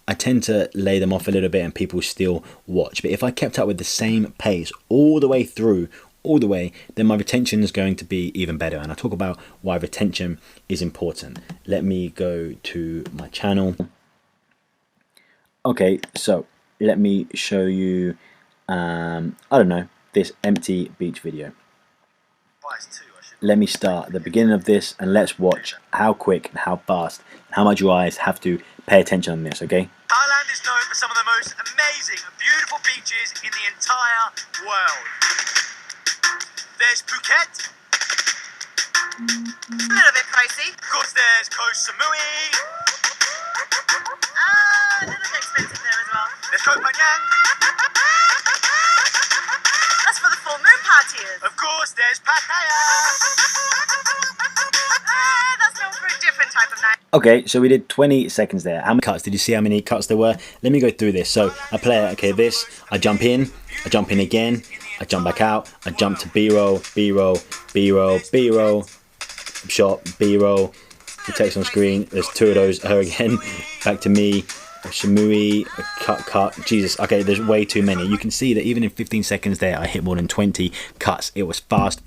I tend to lay them off a little bit and people still watch. But if I kept up with the same pace all the way through, then my retention is going to be even better. And I talk about why retention is important. Let me go to my channel. Okay, so let me show you, I don't know, this empty beach video. Let me start at the beginning of this and let's watch how quick and how fast and how much your eyes have to pay attention on this, okay? Thailand is known for some of the most amazing, beautiful beaches in the entire world. There's Phuket. A little bit pricey. Of course, there's Koh Samui. A little bit expensive there as well. There's Koh Phangan. That's for the full moon parties. Of course, there's Pattaya. That's known for a different type of night. Okay, so we did 20 seconds there. How many cuts? Did you see how many cuts there were? Let me go through this. So I play, okay, this, I jump in again, I jump back out, I jump to B-roll, B-roll, B-roll, B-roll, shot, B-roll, the text on screen, there's two of those, her again, back to me, Shamui, cut, Jesus, okay, there's way too many. You can see that even in 15 seconds there, I hit more than 20 cuts. It was fast.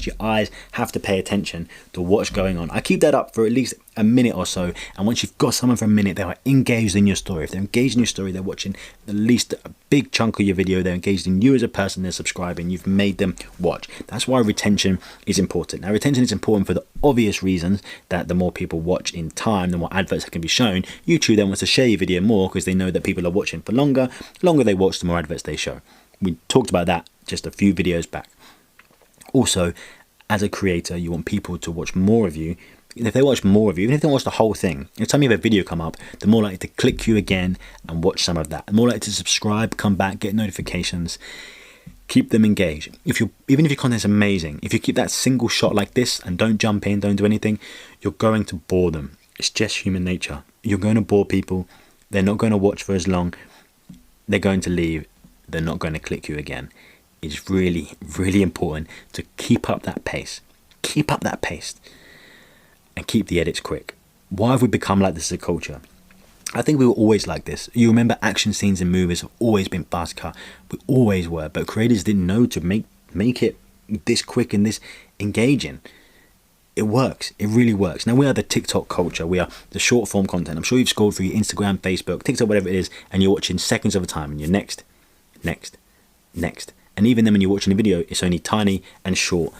Your eyes have to pay attention to what's going on. I keep that up for at least a minute or so, and once you've got someone for a minute, they are engaged in your story. If they're engaged in your story, they're watching at least a big chunk of your video, they're engaged in you as a person, they're subscribing, you've made them watch. That's why retention is important. Now, retention is important for the obvious reasons that the more people watch in time, the more adverts that can be shown. YouTube then wants to share your video more because they know that people are watching for longer. The longer they watch, the more adverts they show. We talked about that just a few videos back. Also, as a creator, you want people to watch more of you. And if they watch more of you, even if they watch the whole thing, every time you have a video come up, they're more likely to click you again and watch some of that. They're more likely to subscribe, come back, get notifications. Keep them engaged. Even if your content's amazing, if you keep that single shot like this and don't jump in, don't do anything, you're going to bore them. It's just human nature. You're going to bore people. They're not going to watch for as long. They're going to leave. They're not going to click you again. It's really, really important to keep up that pace. Keep up that pace. And keep the edits quick. Why have we become like this as a culture? I think we were always like this. You remember action scenes in movies have always been fast cut. We always were. But creators didn't know to make it this quick and this engaging. It works. It really works. Now we are the TikTok culture. We are the short form content. I'm sure you've scrolled through your Instagram, Facebook, TikTok, whatever it is, and you're watching seconds of a time and you're next. And even then when you're watching a video, it's only tiny and short.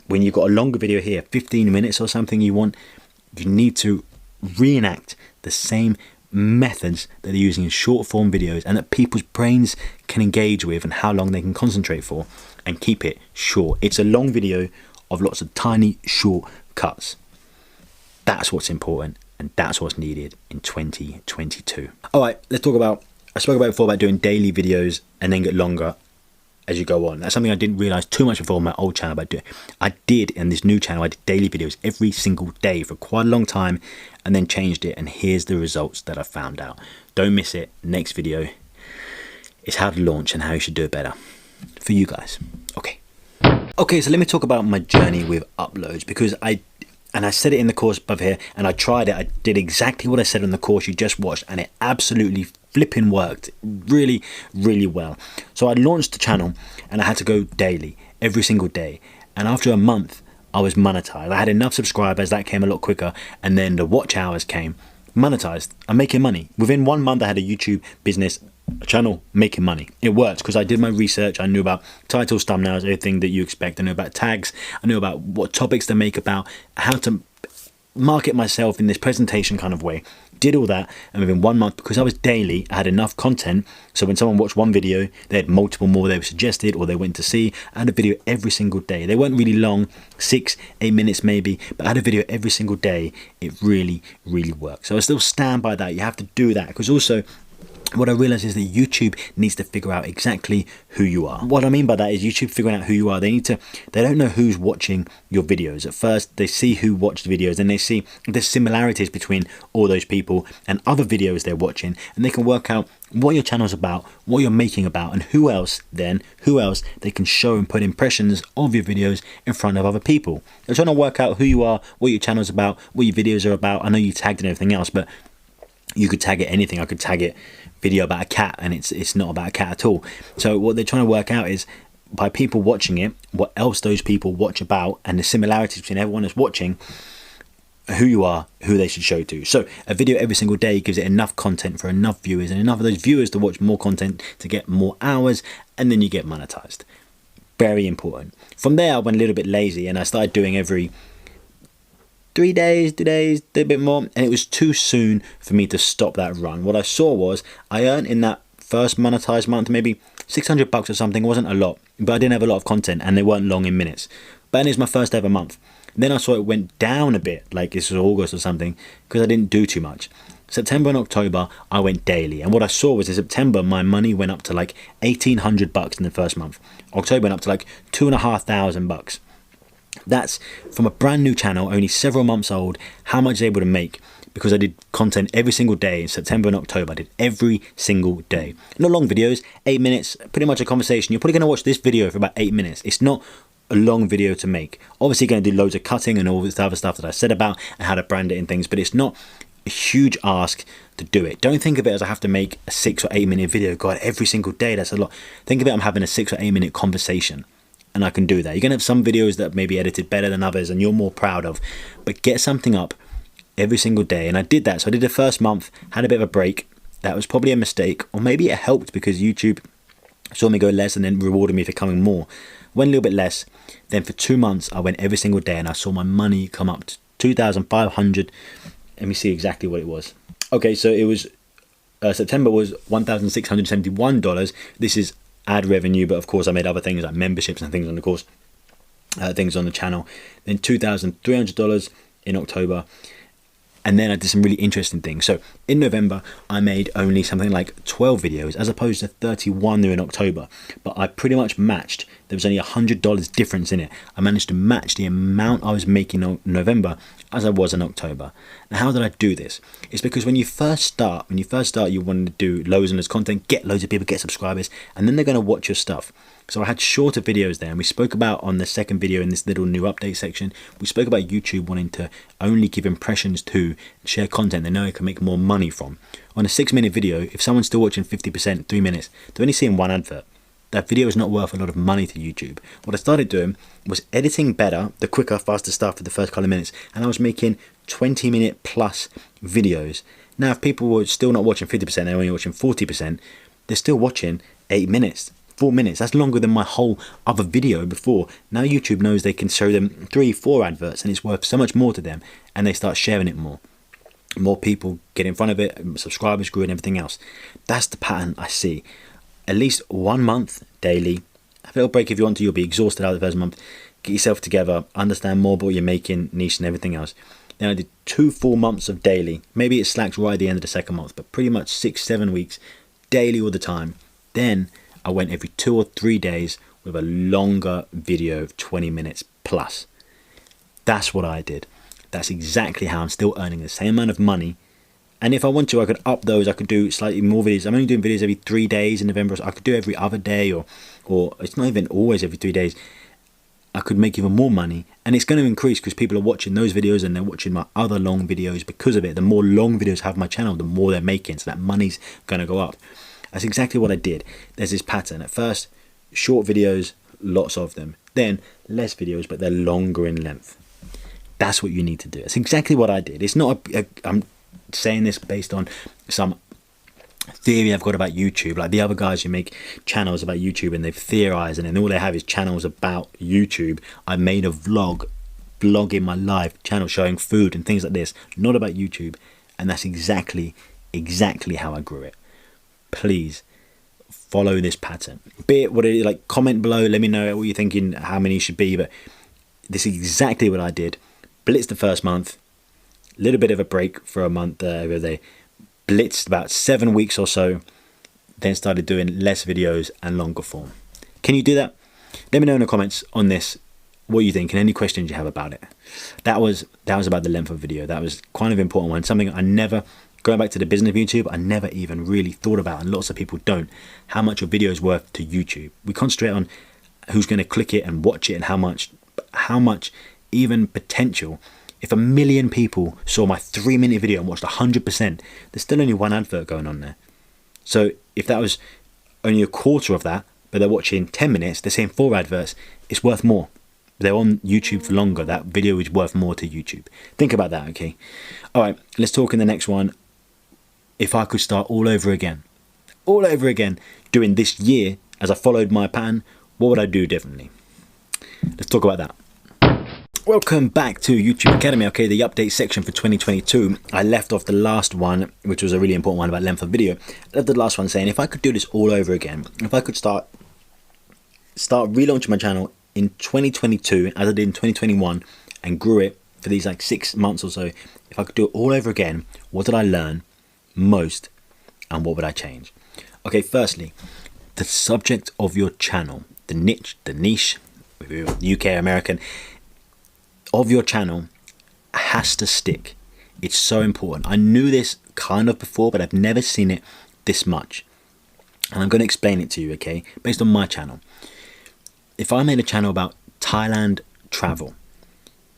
When you've got a longer video here, 15 minutes or something you need to reenact the same methods that they're using in short form videos and that people's brains can engage with and how long they can concentrate for, and keep it short. It's a long video of lots of tiny short cuts. That's what's important, and that's what's needed in 2022. All right, let's talk about, I spoke about before about doing daily videos and then get longer as you go on. That's something I didn't realize too much before on my old channel, but I did in this new channel. I did daily videos every single day for quite a long time, and then changed it, and here's the results that I found out. Don't miss it. Next video is how to launch and how you should do it better for you guys. Okay, so let me talk about my journey with uploads, because I said it in the course above here, and I tried it. I did exactly what I said in the course you just watched, and it absolutely flipping worked really, really well. So I launched the channel and I had to go daily, every single day. And after a month, I was monetized. I had enough subscribers, that came a lot quicker. And then the watch hours came, monetized. I'm making money. Within 1 month, I had a YouTube business, a channel making money. It worked because I did my research. I knew about titles, thumbnails, everything that you expect. I knew about tags. I knew about what topics to make about, how to market myself in this presentation kind of way. Did all that, and within 1 month, because I was daily, I had enough content. So when someone watched one video, they had multiple more they were suggested or they went to see. I had a video every single day. They weren't really long, 6-8 minutes maybe, but I had a video every single day. It really, really worked. So I still stand by that. You have to do that, because also what I realized is that YouTube needs to figure out exactly who you are. What I mean by that is YouTube figuring out who you are. They don't know who's watching your videos. At first, they see who watched the videos, and they see the similarities between all those people and other videos they're watching, and they can work out what your channel's about, what you're making about, and who else they can show and put impressions of your videos in front of other people. They're trying to work out who you are, what your channel's about, what your videos are about. I know you tagged and everything else, but you could tag it anything. I could tag it video about a cat, and it's not about a cat at all. So what they're trying to work out is, by people watching it, what else those people watch about, and the similarities between everyone that's watching, who you are, who they should show to. So a video every single day gives it enough content for enough viewers, and enough of those viewers to watch more content to get more hours, and then you get monetized. Very important. From there, I went a little bit lazy, and I started doing every 3 days, 2 days, did a bit more, and it was too soon for me to stop that run. What I saw was I earned in that first monetized month maybe $600 or something. It wasn't a lot, but I didn't have a lot of content, and they weren't long in minutes. But it's my first ever month. Then I saw it went down a bit, like this was August or something, because I didn't do too much. September and October, I went daily, and what I saw was in September, my money went up to like $1,800 in the first month. October went up to like $2,500. That's from a brand new channel, only several months old, how much I was able to make, because I did content every single day in September and October. I did every single day. Not long videos, 8 minutes, pretty much a conversation. You're probably going to watch this video for about 8 minutes. It's not a long video to make. Obviously going to do loads of cutting and all this other stuff that I said about and how to brand it and things, but it's not a huge ask to do it. Don't think of it as I have to make a 6 or 8 minute video. God, every single day, that's a lot. Think of it, I'm having a 6 or 8 minute conversation. And I can do that. You're going to have some videos that may be edited better than others and you're more proud of, but get something up every single day. And I did that. So I did the first month, had a bit of a break. That was probably a mistake, or maybe it helped because YouTube saw me go less and then rewarded me for coming more. Went a little bit less. Then for 2 months, I went every single day, and I saw my money come up to $2,500. Let me see exactly what it was. Okay, so it was September was $1,671. This is ad revenue, but of course I made other things like memberships and things on the course, things on the channel. Then $2,300 in October. And then I did some really interesting things. So in November, I made only something like 12 videos as opposed to 31 there in October. But I pretty much matched. There was only $100 difference in it. I managed to match the amount I was making in November as I was in October. Now, how did I do this? It's because when you first start, you want to do loads and loads of content, get loads of people, get subscribers, and then they're going to watch your stuff. So I had shorter videos there, and we spoke about on the second video in this little new update section, we spoke about YouTube wanting to only give impressions to share content they know they can make more money from. On a 6-minute video, if someone's still watching 50%, 3 minutes, they're only seeing one advert. That video is not worth a lot of money to YouTube. What I started doing was editing better, the quicker, faster stuff for the first couple of minutes, and I was making 20-minute plus videos. Now, if people were still not watching 50%, they're only watching 40%, they're still watching 8 minutes. 4 minutes, that's longer than my whole other video before. Now YouTube knows they can show them 3, 4 adverts and it's worth so much more to them, and they start sharing it more. More people get in front of it, subscribers grew and everything else. That's the pattern I see. At least 1 month daily. Have a little break if you want to, you'll be exhausted out of the first month. Get yourself together, understand more about what you're making, niche and everything else. Then I did 2 full months of daily. Maybe it slacks right at the end of the second month, but pretty much 6-7 weeks, daily all the time. Then I went every 2 or 3 days with a longer video of 20 minutes plus. That's what I did. That's exactly how I'm still earning the same amount of money. And if I want to, I could up those. I could do slightly more videos. I'm only doing videos every 3 days in November. So I could do every other day, or it's not even always every 3 days. I could make even more money, and it's going to increase because people are watching those videos and they're watching my other long videos because of it. The more long videos I have on my channel, the more they're making, so that money's going to go up. That's exactly what I did. There's this pattern. At first, short videos, lots of them. Then less videos, but they're longer in length. That's what you need to do. That's exactly what I did. It's not I'm saying this based on some theory I've got about YouTube, like the other guys who make channels about YouTube and they've theorized and then all they have is channels about YouTube. I made a vlogging my live channel showing food and things like this, not about YouTube, and that's exactly how I grew it. Please follow this pattern. Be it what it is, like comment below, let me know what you're thinking, how many should be, but this is exactly what I did. Blitzed the first month, little bit of a break for a month every day, blitzed about 7 weeks or so, then started doing less videos and longer form. Can you do that? Let me know in the comments on this what you think and any questions you have about it. That was about the length of video. That was quite an important one, something I never, going back to the business of YouTube, I never even really thought about, and lots of people don't, how much your video is worth to YouTube. We concentrate on who's going to click it and watch it and how much even potential. If 1 million people saw my 3-minute video and watched 100%, there's still only one advert going on there. So if that was only a quarter of that, but they're watching 10 minutes, they're seeing 4 adverts, it's worth more. They're on YouTube for longer. That video is worth more to YouTube. Think about that, okay? All right, let's talk in the next one. If I could start all over again doing this year as I followed my pattern, what would I do differently? Let's talk about that. Welcome back to YouTube Academy. Okay, the update section for 2022. I left off the last one, which was a really important one about length of video. I left the last one saying if I could do this all over again, if I could start relaunching my channel in 2022 as I did in 2021 and grew it for these like 6 months or so, if I could do it all over again, what did I learn most and what would I change? Okay, firstly, the subject of your channel, the niche, if you're UK American, of your channel has to stick. It's so important. I knew this kind of before, but I've never seen it this much. And I'm going to explain it to you, okay, based on my channel. If I made a channel about Thailand travel,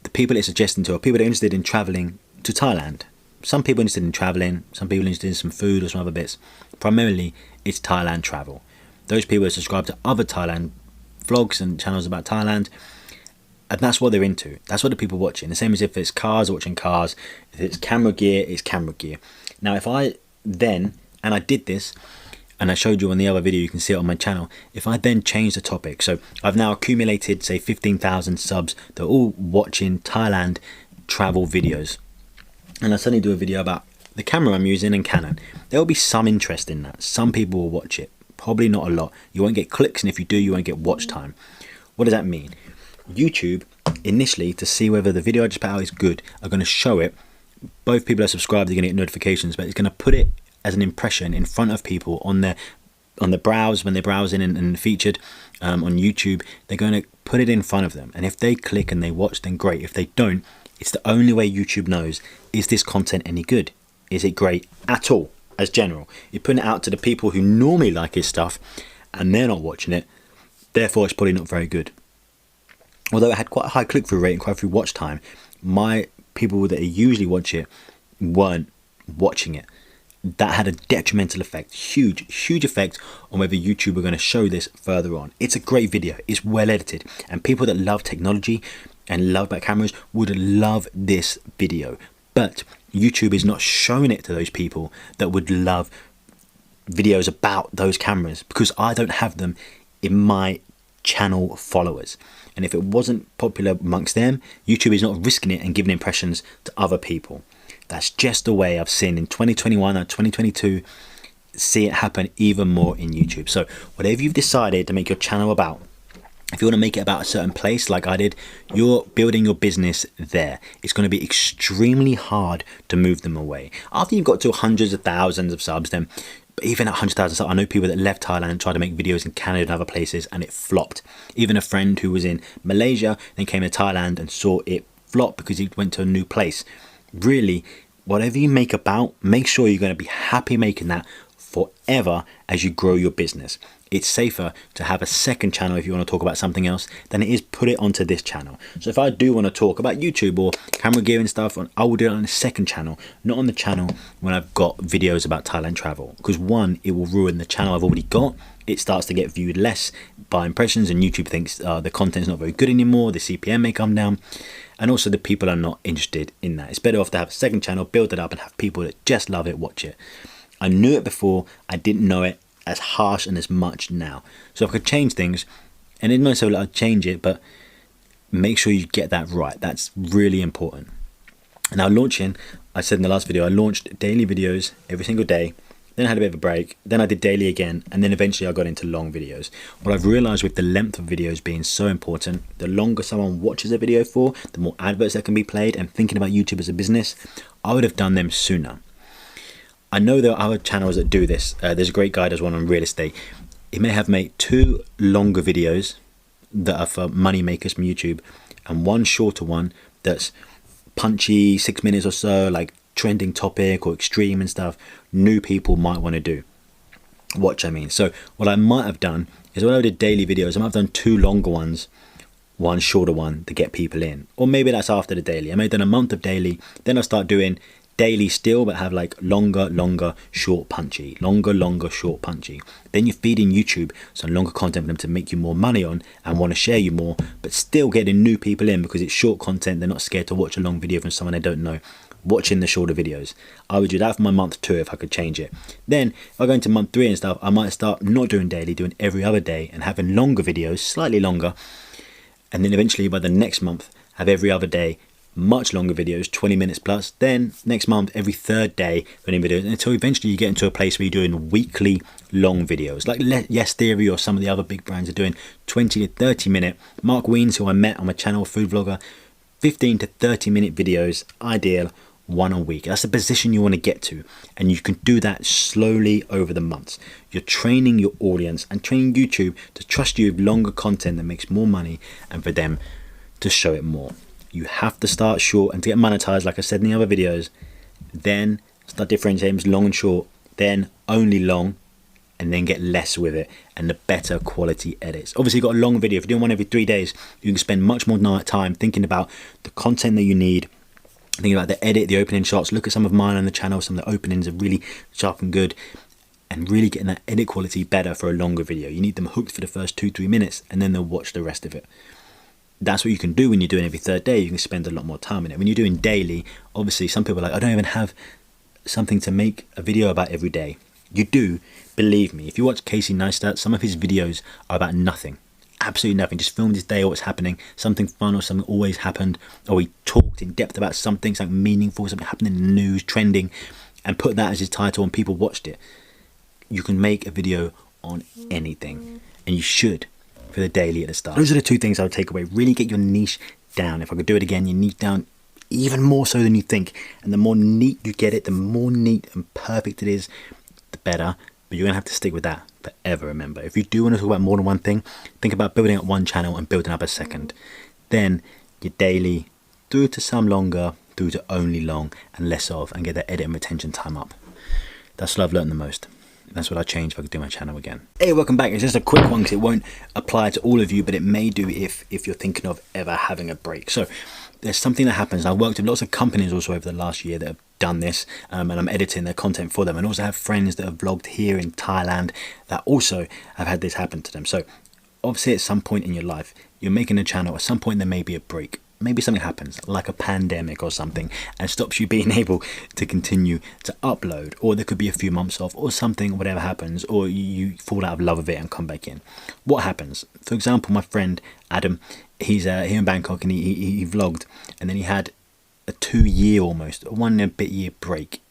the people it's suggesting to are people that are interested in traveling to Thailand. Some people are interested in traveling, some people are interested in some food or some other bits. Primarily, it's Thailand travel. Those people are subscribed to other Thailand vlogs and channels about Thailand, and that's what they're into. That's what the people are watching. The same as if it's cars, watching cars. If it's camera gear, it's camera gear. Now, if I then, and I did this, and I showed you on the other video, you can see it on my channel, if I then change the topic, so I've now accumulated, say, 15,000 subs, they're all watching Thailand travel videos, and I suddenly do a video about the camera I'm using and Canon, there will be some interest in that. Some people will watch it, Probably not a lot. You won't get clicks, and if you do, you won't get watch time. What does that mean? YouTube, initially, to see whether the video I just put out is good, are going to show it. Both people are subscribed, they're going to get notifications, but it's going to put it as an impression in front of people on the browse, when they're browsing and featured on YouTube. They're going to put it in front of them, and if they click and they watch, then great. If they don't, it's the only way YouTube knows, is this content any good? Is it great at all? As general, you're putting it out to the people who normally like his stuff, and they're not watching it, therefore it's probably not very good. Although it had quite a high click-through rate and quite a few watch time, my people that usually watch it weren't watching it. That had a detrimental effect, huge effect on whether YouTube are going to show this further on. It's a great video, it's well edited, and people that love technology and love back cameras would love this video. But YouTube is not showing it to those people that would love videos about those cameras, because I don't have them in my channel followers. And if it wasn't popular amongst them, YouTube is not risking it and giving impressions to other people. That's just the way I've seen in 2021 and 2022 see it happen even more in YouTube. So whatever you've decided to make your channel about, if you want to make it about a certain place like I did, you're building your business there. It's going to be extremely hard to move them away. After you've got to hundreds of thousands of subs, then even at 100,000 subs, I know people that left Thailand and tried to make videos in Canada and other places, and it flopped. Even a friend who was in Malaysia then came to Thailand and saw it flop because he went to a new place. Really, whatever you make about, make sure you're going to be happy making that forever as you grow your business. It's safer to have a second channel if you want to talk about something else than it is put it onto this channel. So if I do want to talk about YouTube or camera gear and stuff, I will do it on a second channel, not on the channel when I've got videos about Thailand travel. Because one, it will ruin the channel I've already got. It starts to get viewed less by impressions, and YouTube thinks the content's not very good anymore, the CPM may come down, and also the people are not interested in that. It's better off to have a second channel, build it up, and have people that just love it watch it. I knew it before, I didn't know it as harsh and as much now. So if I could change things, and it's not necessarily I'd change it, but make sure you get that right. That's really important. And now launching, I said in the last video, I launched daily videos every single day. Then I had a bit of a break. Then I did daily again. And then eventually I got into long videos. What I've realized with the length of videos being so important, the longer someone watches a video for, the more adverts that can be played. And thinking about YouTube as a business, I would have done them sooner. I know there are other channels that do this. There's a great guy does one on real estate. He may have made 2 longer videos that are for money makers from YouTube, and 1 shorter one that's punchy, 6 minutes or so, like trending topic or extreme and stuff. New people might want to do. Watch, I mean. So what I might have done is when I did daily videos, I might have done 2 longer ones, 1 shorter one to get people in. Or maybe that's after the daily. I may have done a month of daily, then I'll start doing daily still, but have like longer, short, punchy. Longer, short, punchy. Then you're feeding YouTube some longer content for them to make you more money on and want to share you more, but still getting new people in because it's short content. They're not scared to watch a long video from someone they don't know, watching the shorter videos. I would do that for my month 2 if I could change it. Then if I go into month 3 and stuff, I might start not doing daily, doing every other day and having longer videos, slightly longer. And then eventually by the next month, have every other day, much longer videos, 20 minutes plus. Then next month, every 3rd day, running videos, until eventually you get into a place where you're doing weekly long videos. Like Yes Theory or some of the other big brands are doing 20 to 30 minute. Mark Weens, who I met on my channel, food vlogger, 15 to 30 minute videos, ideal, 1 a week. That's the position you want to get to, and you can do that slowly over the months. You're training your audience and training YouTube to trust you with longer content that makes more money, and for them to show it more. You have to start short, and to get monetized, like I said in the other videos, then start differentiating long and short, then only long, and then get less with it and the better quality edits. Obviously, you've got a long video. If you're doing one every 3 days, you can spend much more time thinking about the content that you need, thinking about the edit, the opening shots. Look at some of mine on the channel. Some of the openings are really sharp and good, and really getting that edit quality better for a longer video. You need them hooked for the first 2-3 minutes, and then they'll watch the rest of it. That's what you can do when you're doing every 3rd day. You can spend a lot more time in it. When you're doing daily, obviously some people are like, I don't even have something to make a video about every day. You do, believe me. If you watch Casey Neistat, some of his videos are about nothing. Absolutely nothing. Just filmed his day or what's happening. Something fun or something always happened. Or he talked in depth about something meaningful, something happening in the news, trending, and put that as his title and people watched it. You can make a video on anything, and you should for the daily at the start. Those are the two things I would take away. Really get your niche down. If I could do it again, your niche down even more so than you think, and the more neat you get it, the more neat and perfect it is, the better. But you're gonna have to stick with that forever. Remember, if you do want to talk about more than one thing, think about building up one channel and building up a second, then your daily through to some longer, through to only long and less of, and get that edit and retention time up. That's what I've learned the most. That's what I'd change if I could do my channel again. Hey, welcome back. It's just a quick one because it won't apply to all of you, but it may do if you're thinking of ever having a break. So there's something that happens. I've worked with lots of companies also over the last year that have done this, and I'm editing their content for them, and also have friends that have vlogged here in Thailand that also have had this happen to them. So obviously at some point in your life, you're making a channel, at some point there may be a break. Maybe something happens like a pandemic or something and stops you being able to continue to upload, or there could be a few months off or something, whatever happens, or you fall out of love of it and come back in. What happens? For example, my friend Adam, he's here in Bangkok, and he vlogged, and then he had a 2-year almost, a 1 and a bit year break.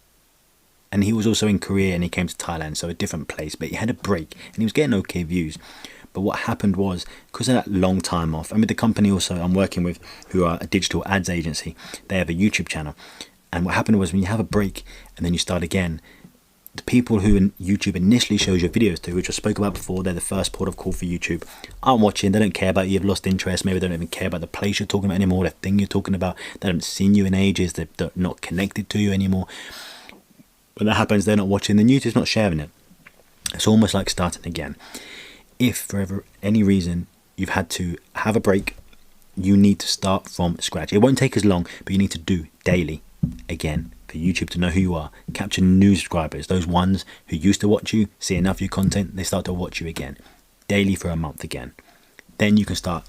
And he was also in Korea and he came to Thailand, so a different place, but he had a break and he was getting okay views. But what happened was, because of that long time off, and with the company also I'm working with, who are a digital ads agency, they have a YouTube channel. And what happened was, when you have a break and then you start again, the people who YouTube initially shows your videos to, which I spoke about before, they're the first port of call for YouTube, aren't watching. They don't care about you. You've lost interest. Maybe they don't even care about the place you're talking about anymore, the thing you're talking about. They haven't seen you in ages. They're not connected to you anymore. When that happens, they're not watching. Then YouTube's not sharing it. It's almost like starting again. If for any reason you've had to have a break, you need to start from scratch. It won't take as long, but you need to do daily again for YouTube to know who you are. Capture new subscribers, those ones who used to watch you, see enough of your content, they start to watch you again. Daily for a month again. Then you can start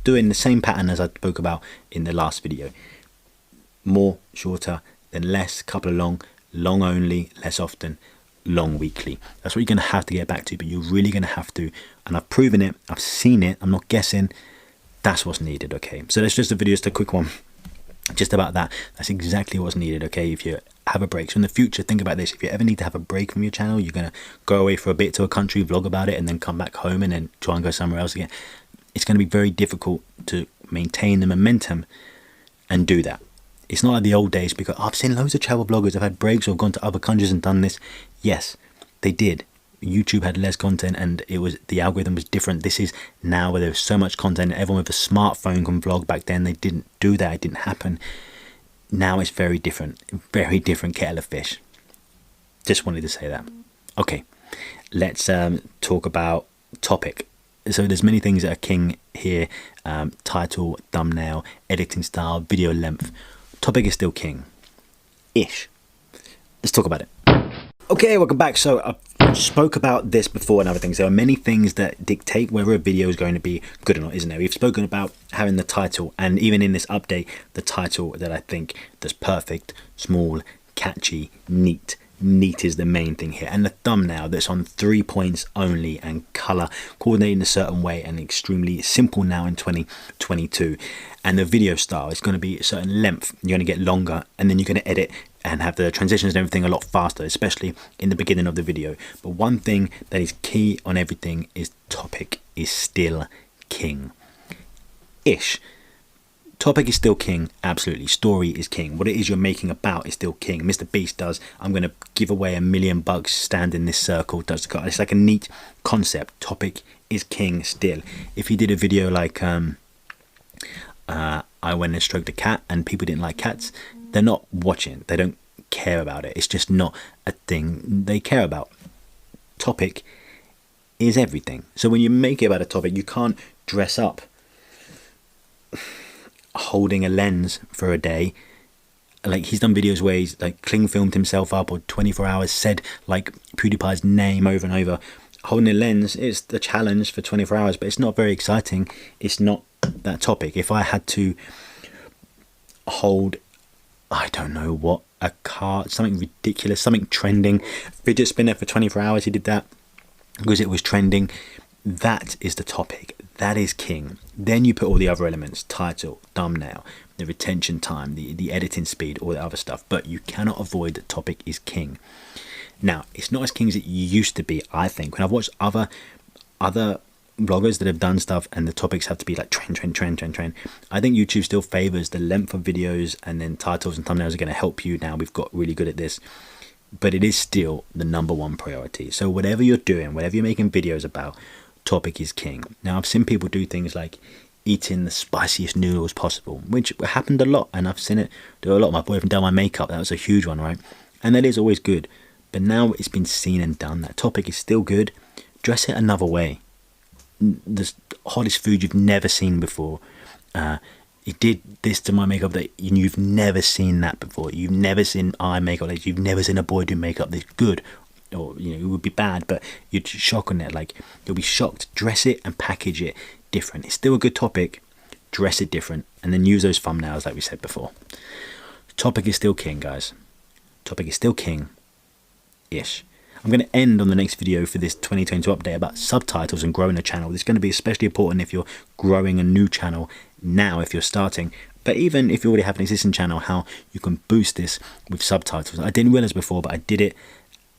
doing the same pattern as I spoke about in the last video. More shorter, then less, couple of long only, less often, long weekly. That's what you're going to have to get back to, but you're really going to have to, and I've proven it, I've seen it, I'm not guessing. That's what's needed. Okay, so that's just a video, just a quick one just about that. That's exactly what's needed. Okay, if you have a break, so in the future, think about this. If you ever need to have a break from your channel, you're going to go away for a bit to a country, vlog about it, and then come back home and then try and go somewhere else again. It's going to be very difficult to maintain the momentum and do that. It's not like the old days, because I've seen loads of travel bloggers have had breaks or gone to other countries and done this. Yes, they did. YouTube had less content and the algorithm was different. This is now where there's so much content. Everyone with a smartphone can vlog. Back then they didn't do that. It didn't happen. Now it's very different kettle of fish. Just wanted to say that. Okay, let's talk about topic. So there's many things that are king here. Title, thumbnail, editing style, video length. Topic is still king-ish. Let's talk about it. Okay, welcome back. So I spoke about this before and other things. There are many things that dictate whether a video is going to be good or not, isn't there? We've spoken about having the title, and even in this update, the title that I think that's perfect, small, catchy, neat. Neat is the main thing here, and the thumbnail that's on 3 points only and color coordinated in a certain way and extremely simple now in 2022. And the video style is going to be a certain length. You're going to get longer, and then you're going to edit and have the transitions and everything a lot faster, especially in the beginning of the video. But one thing that is key on everything is topic is still king-ish. Topic is still king, absolutely. Story is king. What it is you're making about is still king. Mr. Beast does, I'm going to give away $1 million, stand in this circle. It's like a neat concept. Topic is king still. If you did a video like I went and stroked a cat and people didn't like cats, they're not watching. They don't care about it. It's just not a thing they care about. Topic is everything. So when you make it about a topic, you can't dress up holding a lens for a day. Like, he's done videos where he's like cling filmed himself up, or 24 hours said like PewDiePie's name over and over. Holding a lens is the challenge for 24 hours, but it's not very exciting. It's not that topic. If I had to hold, I don't know what, a car, something ridiculous, something trending, fidget spinner for 24 hours, he did that because it was trending. That is the topic. That is king. Then you put all the other elements, title, thumbnail, the retention time, the editing speed, all the other stuff. But you cannot avoid that topic is king. Now, it's not as king as it used to be, I think. When I've watched other bloggers that have done stuff and the topics have to be like trend. I think YouTube still favors the length of videos, and then titles and thumbnails are going to help you. Now we've got really good at this, but it is still the #1 priority. So whatever you're doing, whatever you're making videos about, topic is king. Now I've seen people do things like eating the spiciest noodles possible, which happened a lot, and I've seen it do a lot. My boyfriend done my makeup, that was a huge one, right? And that is always good, but now it's been seen and done. That topic is still good. Dress it another way. The hottest food you've never seen before. He did this to my makeup that you've never seen that before. You've never seen eye makeup like you've never seen a boy do makeup that's good, or it would be bad, but you'd shock on it. Like, you'll be shocked. Dress it and package it different. It's still a good topic. Dress it different, and then use those thumbnails like we said before. Topic is still king, guys. Topic is still king-ish. I'm going to end on the next video for this 2022 update about subtitles and growing a channel. This is going to be especially important if you're growing a new channel now, if you're starting. But even if you already have an existing channel, how you can boost this with subtitles. I didn't realize before, but I did it,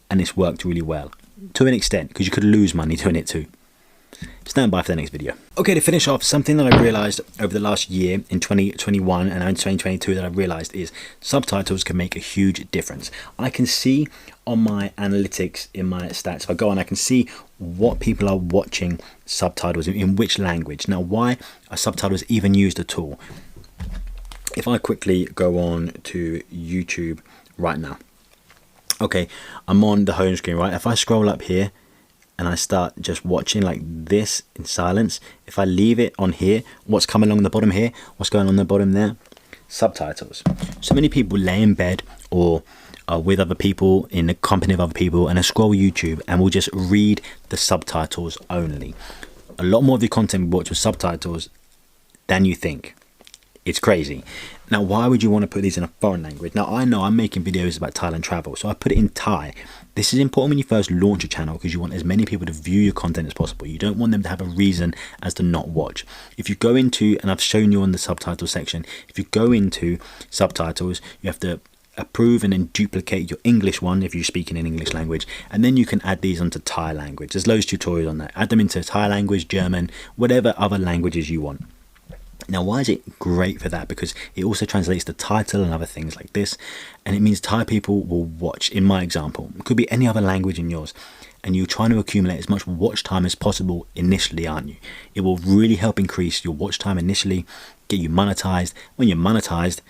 and it's worked really well. To an extent, because you could lose money doing it too. Stand by for the next video. Okay, to finish off, something that I realized over the last year in 2021 and in 2022 that I realized is subtitles can make a huge difference. I can see on my analytics in my stats, if I go on, I can see what people are watching subtitles in which language. Now, why are subtitles even used at all? If I quickly go on to YouTube right now. Okay, I'm on the home screen, right? If I scroll up here and I start just watching like this in silence, if I leave it on here, what's coming along the bottom here, what's going on the bottom there? Subtitles. So many people lay in bed or are with other people, in the company of other people, and they scroll YouTube and will just read the subtitles only. A lot more of the content we watch with subtitles than you think. It's crazy. Now, why would you want to put these in a foreign language? Now, I know I'm making videos about Thailand travel, so I put it in Thai. This is important when you first launch a channel because you want as many people to view your content as possible. You don't want them to have a reason as to not watch. If you go into, and I've shown you on the subtitle section, if you go into subtitles, you have to approve and then duplicate your English one if you're speaking in English language, and then you can add these onto Thai language. There's loads of tutorials on that. Add them into Thai language, German, whatever other languages you want. Now, why is it great for that? Because it also translates the title and other things like this, and it means Thai people will watch. In my example, it could be any other language in yours, and you're trying to accumulate as much watch time as possible initially, aren't you? It will really help increase your watch time initially, get you monetized. When you're monetized,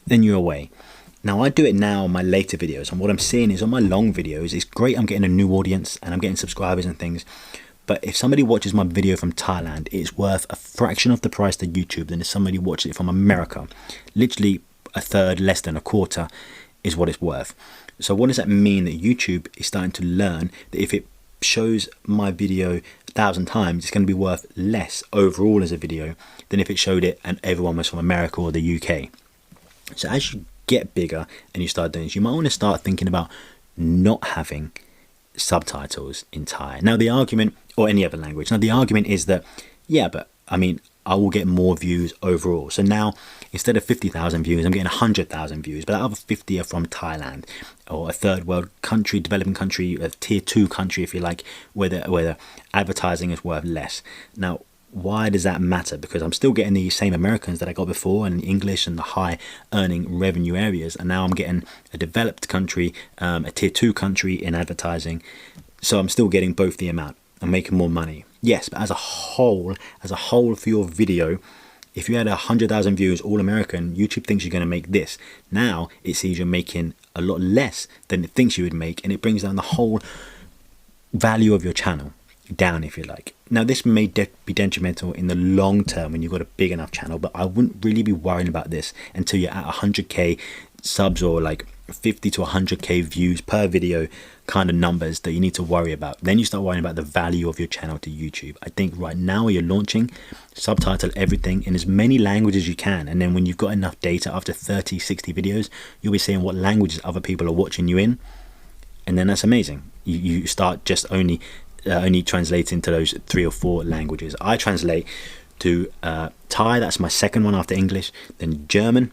then you're away. Now, I do it now on my later videos, and what I'm seeing is on my long videos, it's great. I'm getting a new audience and I'm getting subscribers and things. But if somebody watches my video from Thailand, it's worth a fraction of the price to YouTube than if somebody watches it from America. Literally a third, less than a quarter is what it's worth. So what does that mean? That YouTube is starting to learn that if it shows my video 1,000 times, it's going to be worth less overall as a video than if it showed it and everyone was from America or the UK. So as you get bigger and you start doing this, you might want to start thinking about not having subtitles in Thai. Now the argument, or any other language, now the argument is that, yeah, but I mean, I will get more views overall. So now instead of 50,000 views, I'm getting 100,000 views, but that other 50 are from Thailand, or a third world country, developing country, a tier 2 country, if you like, where the advertising is worth less. Now, why does that matter? Because I'm still getting the same Americans that I got before in English and the high earning revenue areas, and now I'm getting a developed country, a tier 2 country in advertising. So I'm still getting both the amount. I'm making more money. Yes, but as a whole for your video, if you had 100,000 views, all American, YouTube thinks you're going to make this. Now it sees you're making a lot less than it thinks you would make, and it brings down the whole value of your channel down, if you like. Now this may be detrimental in the long term when you've got a big enough channel, but I wouldn't really be worrying about this until you're at 100k subs or like 50 to 100k views per video kind of numbers that you need to worry about. Then you start worrying about the value of your channel to YouTube. I think right now you're launching, subtitle everything in as many languages as you can, and then when you've got enough data after 30, 60 videos, you'll be seeing what languages other people are watching you in, and then that's amazing. You start just only translating to those 3 or 4 languages. I translate to Thai, that's my second one after English, then German,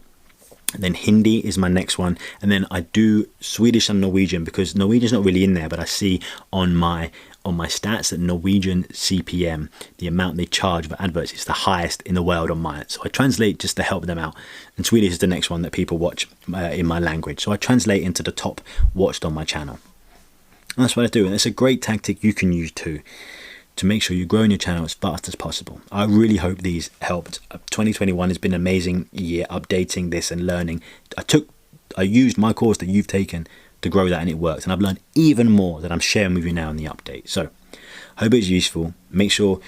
Then Hindi is my next one, and then I do Swedish and Norwegian, because Norwegian's not really in there, but I see on my stats that Norwegian CPM, the amount they charge for adverts, is the highest in the world on mine. So I translate just to help them out. And Swedish is the next one that people watch in my language. So I translate into the top watched on my channel. And that's what I do. And it's a great tactic you can use too, to make sure you're growing your channel as fast as possible. I really hope these helped. 2021 has been an amazing year updating this and learning. I used my course that you've taken to grow that, and it worked. And I've learned even more that I'm sharing with you now in the update. So hope it's useful. Make sure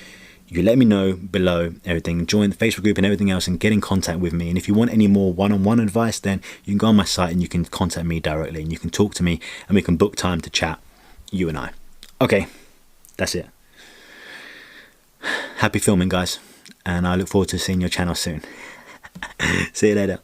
you let me know below everything. Join the Facebook group and everything else, and get in contact with me. And if you want any more one-on-one advice, then you can go on my site and you can contact me directly, and you can talk to me, and we can book time to chat, you and I. Okay, that's it. Happy filming, guys, and I look forward to seeing your channel soon. See you later.